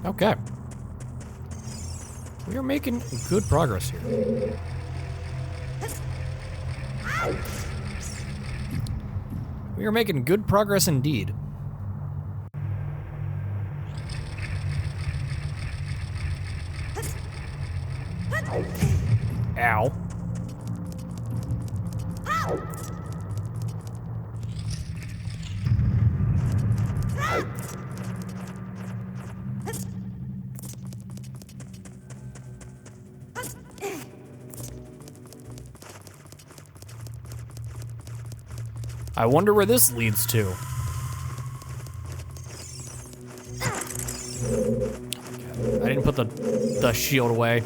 Okay. We are making good progress here. We are making good progress indeed. Ow. I wonder where this leads to. I didn't put the shield away.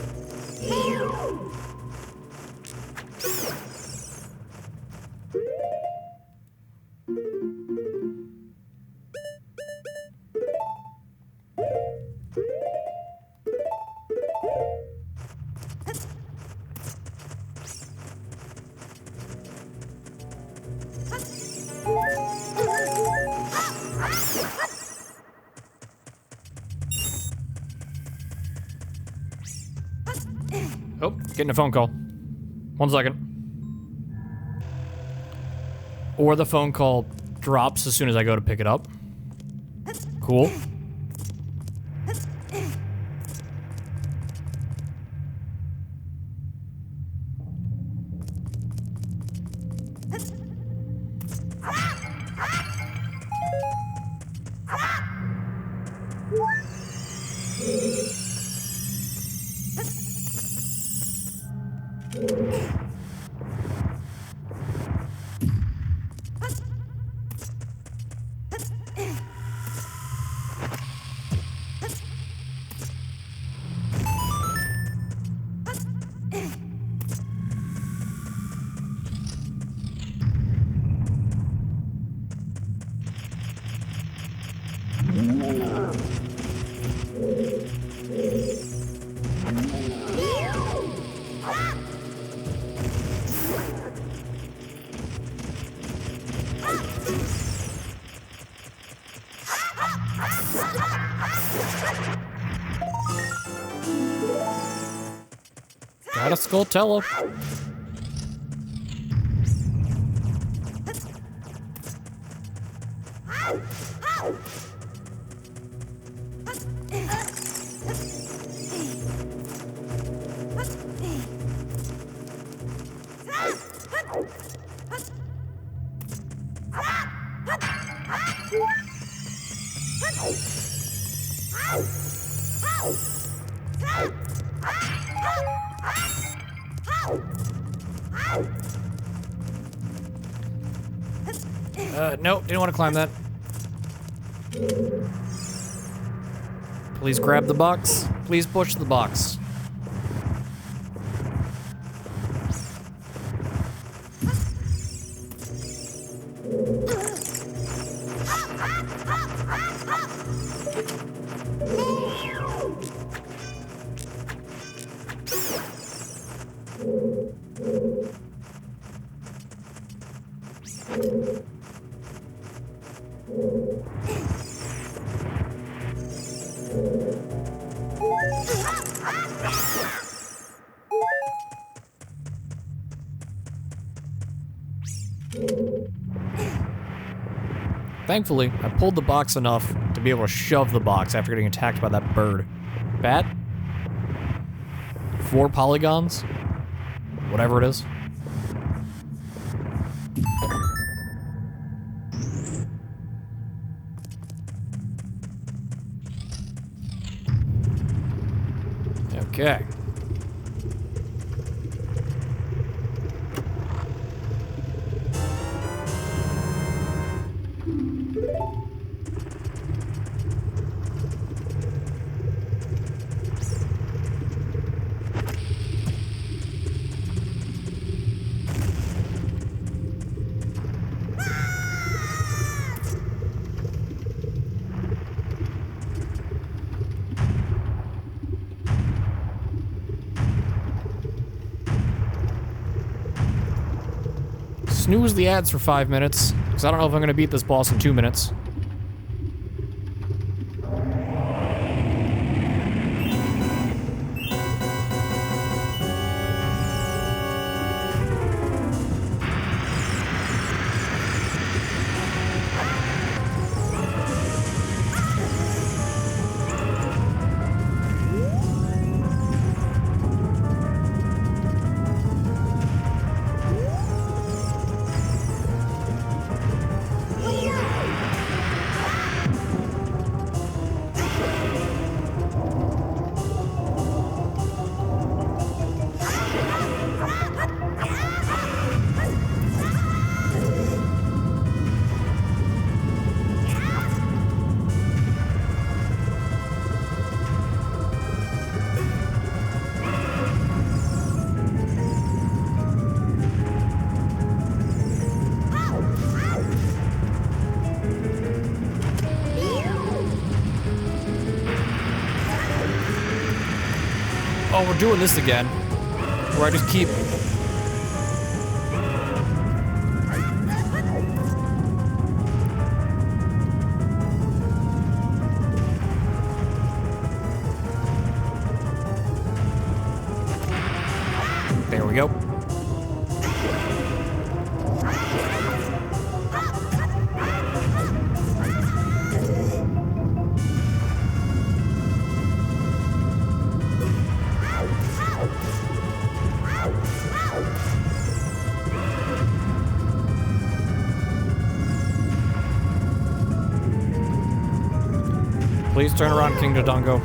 Getting a phone call. 1 second. Or the phone call drops as soon as I go to pick it up. Cool. Got a Skulltella. Nope, didn't want to climb that. Please grab the box. Please push the box. Thankfully, I pulled the box enough to be able to shove the box after getting attacked by that bird. Bat? 4 polygons? Whatever it is. Okay. Snooze the ads for 5 minutes, because I don't know if I'm going to beat this boss in 2 minutes. Oh, we're doing this again. Where I just keep... Please turn around, King Dodongo.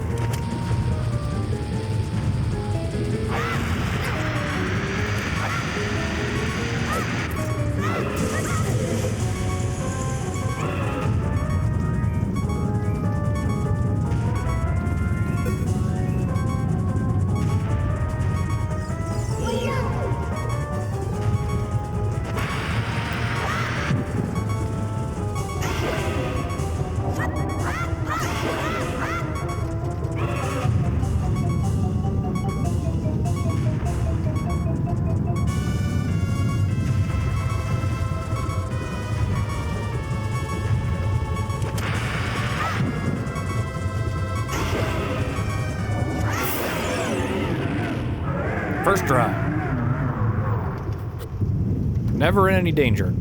First try. Never in any danger.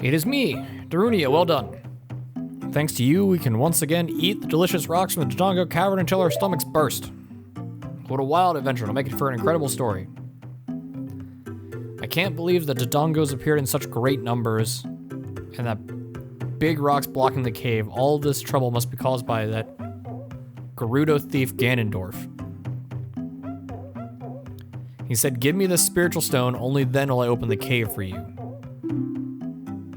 It is me, Darunia, well done. Thanks to you, we can once again eat the delicious rocks from the Dodongo Cavern until our stomachs burst. What a wild adventure, it'll make it for an incredible story. I can't believe the Dodongos appeared in such great numbers, and that big rocks blocking the cave. All of this trouble must be caused by that Gerudo thief Ganondorf. He said, give me this spiritual stone, only then will I open the cave for you.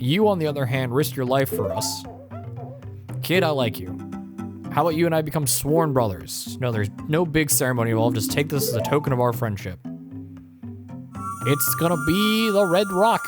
You, on the other hand, risked your life for us. Kid, I like you. How about you and I become sworn brothers? No, there's no big ceremony involved, just take this as a token of our friendship. It's gonna be the Red Rock.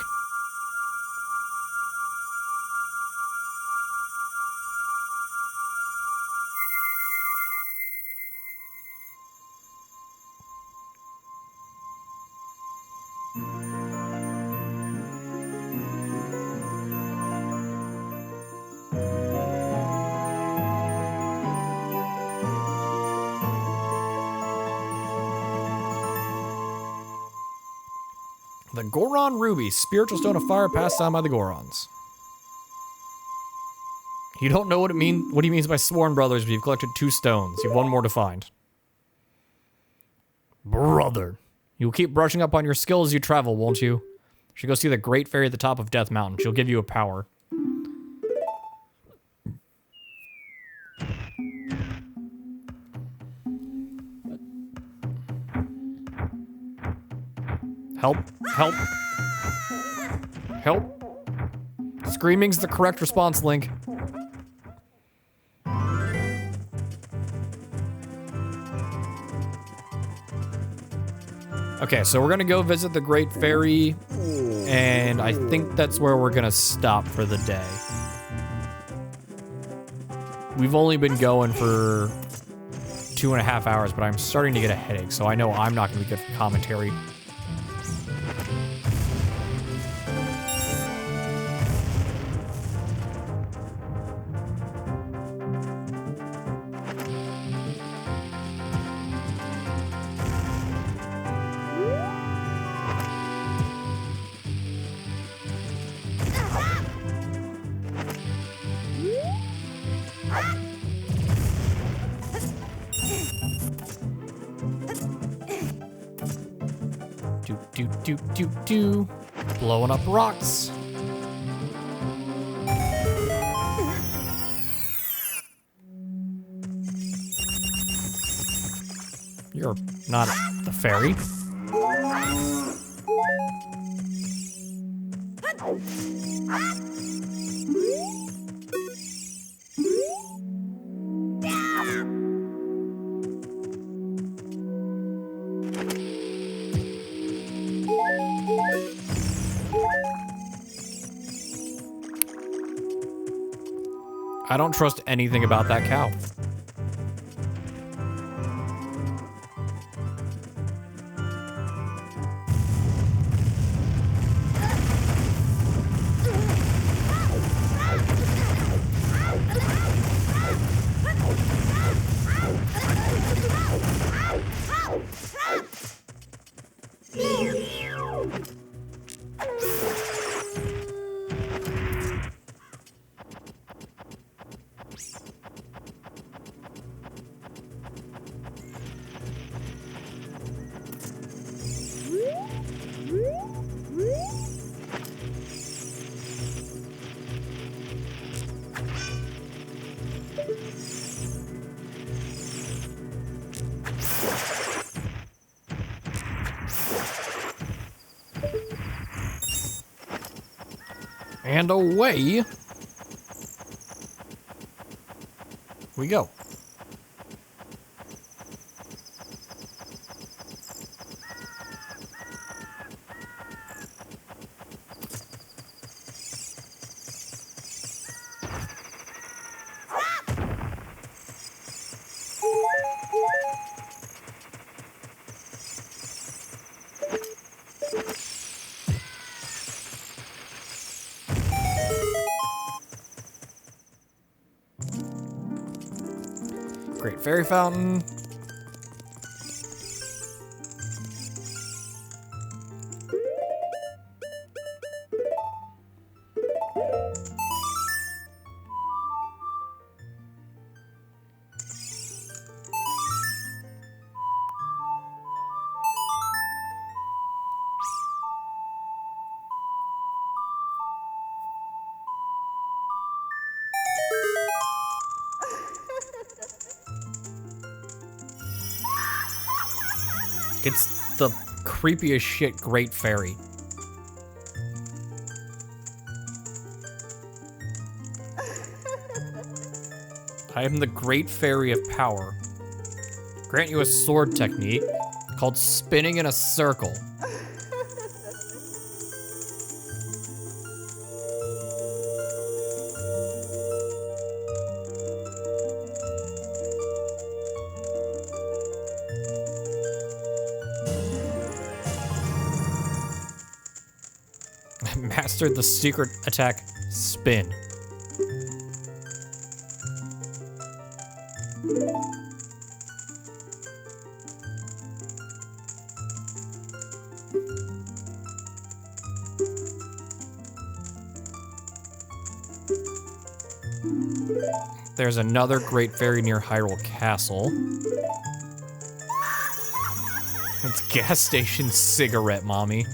The Goron Ruby, spiritual stone of fire passed down by the Gorons. You don't know what he means by sworn brothers, but you've collected 2 stones. You've 1 more to find. Brother. You'll keep brushing up on your skills as you travel, won't you? You should go see the Great Fairy at the top of Death Mountain. She'll give you a power. Help. Help. Help. Screaming's the correct response, Link. Okay, so we're gonna go visit the Great Fairy, and I think that's where we're gonna stop for the day. We've only been going for 2.5 hours, but I'm starting to get a headache, so I know I'm not gonna be good for commentary. Blowing up rocks. You're not a fairy. I don't trust anything about that cow. And away we go. Great fairy fountain. It's the creepiest shit great fairy. I am the great fairy of power. Grant you a sword technique called spinning in a circle. Mastered the secret attack, spin. There's another great fairy near Hyrule Castle. It's gas station cigarette, mommy.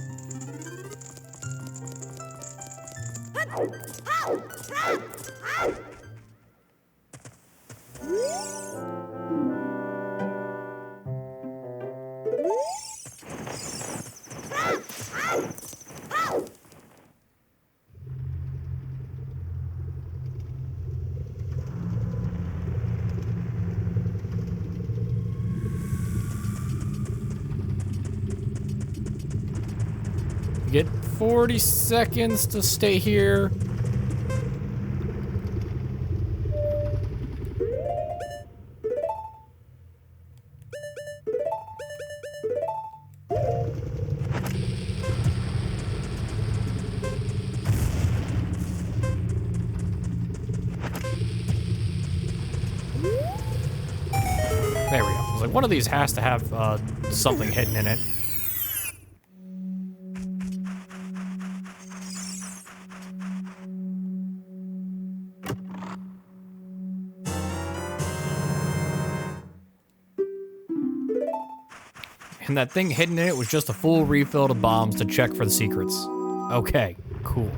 You get 40 seconds to stay here. There we go. I was like, one of these has to have something hidden in it. And that thing hidden in it was just a full refill of bombs to check for the secrets. Okay, cool.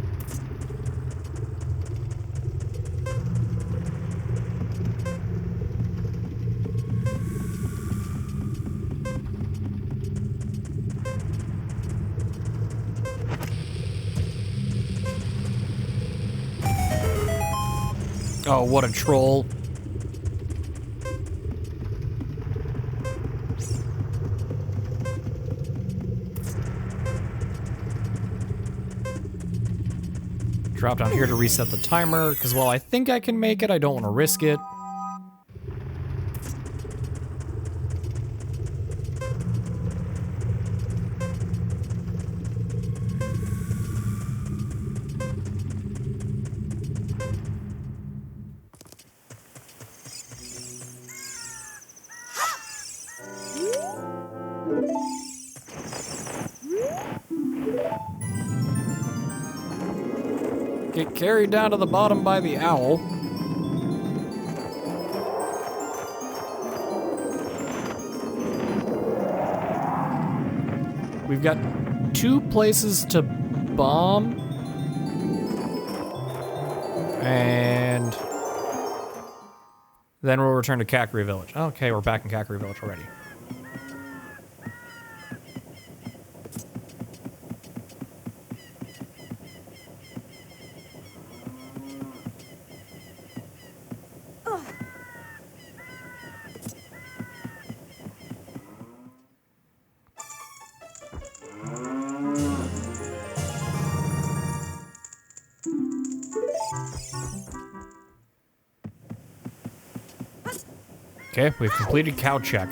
Oh, what a troll. Drop down here to reset the timer, because while I think I can make it, I don't want to risk it. Get carried down to the bottom by the owl. We've got 2 places to bomb. And then we'll return to Kakri Village. Okay, we're back in Kakri Village already. Okay, we've completed cow check.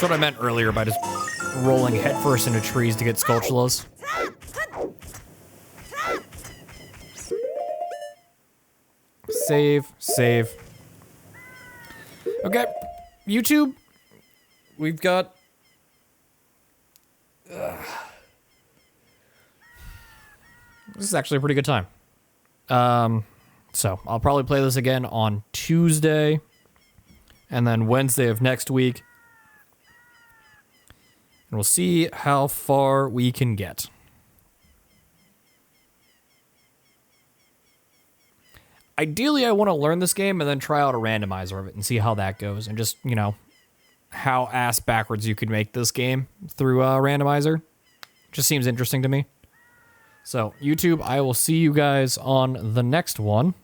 That's what I meant earlier by just rolling headfirst into trees to get Skulltulas. Save, save. Okay, YouTube, we've got... This is actually a pretty good time. So, I'll probably play this again on Tuesday, and then Wednesday of next week. And we'll see how far we can get. Ideally, I want to learn this game and then try out a randomizer of it and see how that goes. And just, you know, how ass backwards you could make this game through a randomizer. Just seems interesting to me. So, YouTube, I will see you guys on the next one.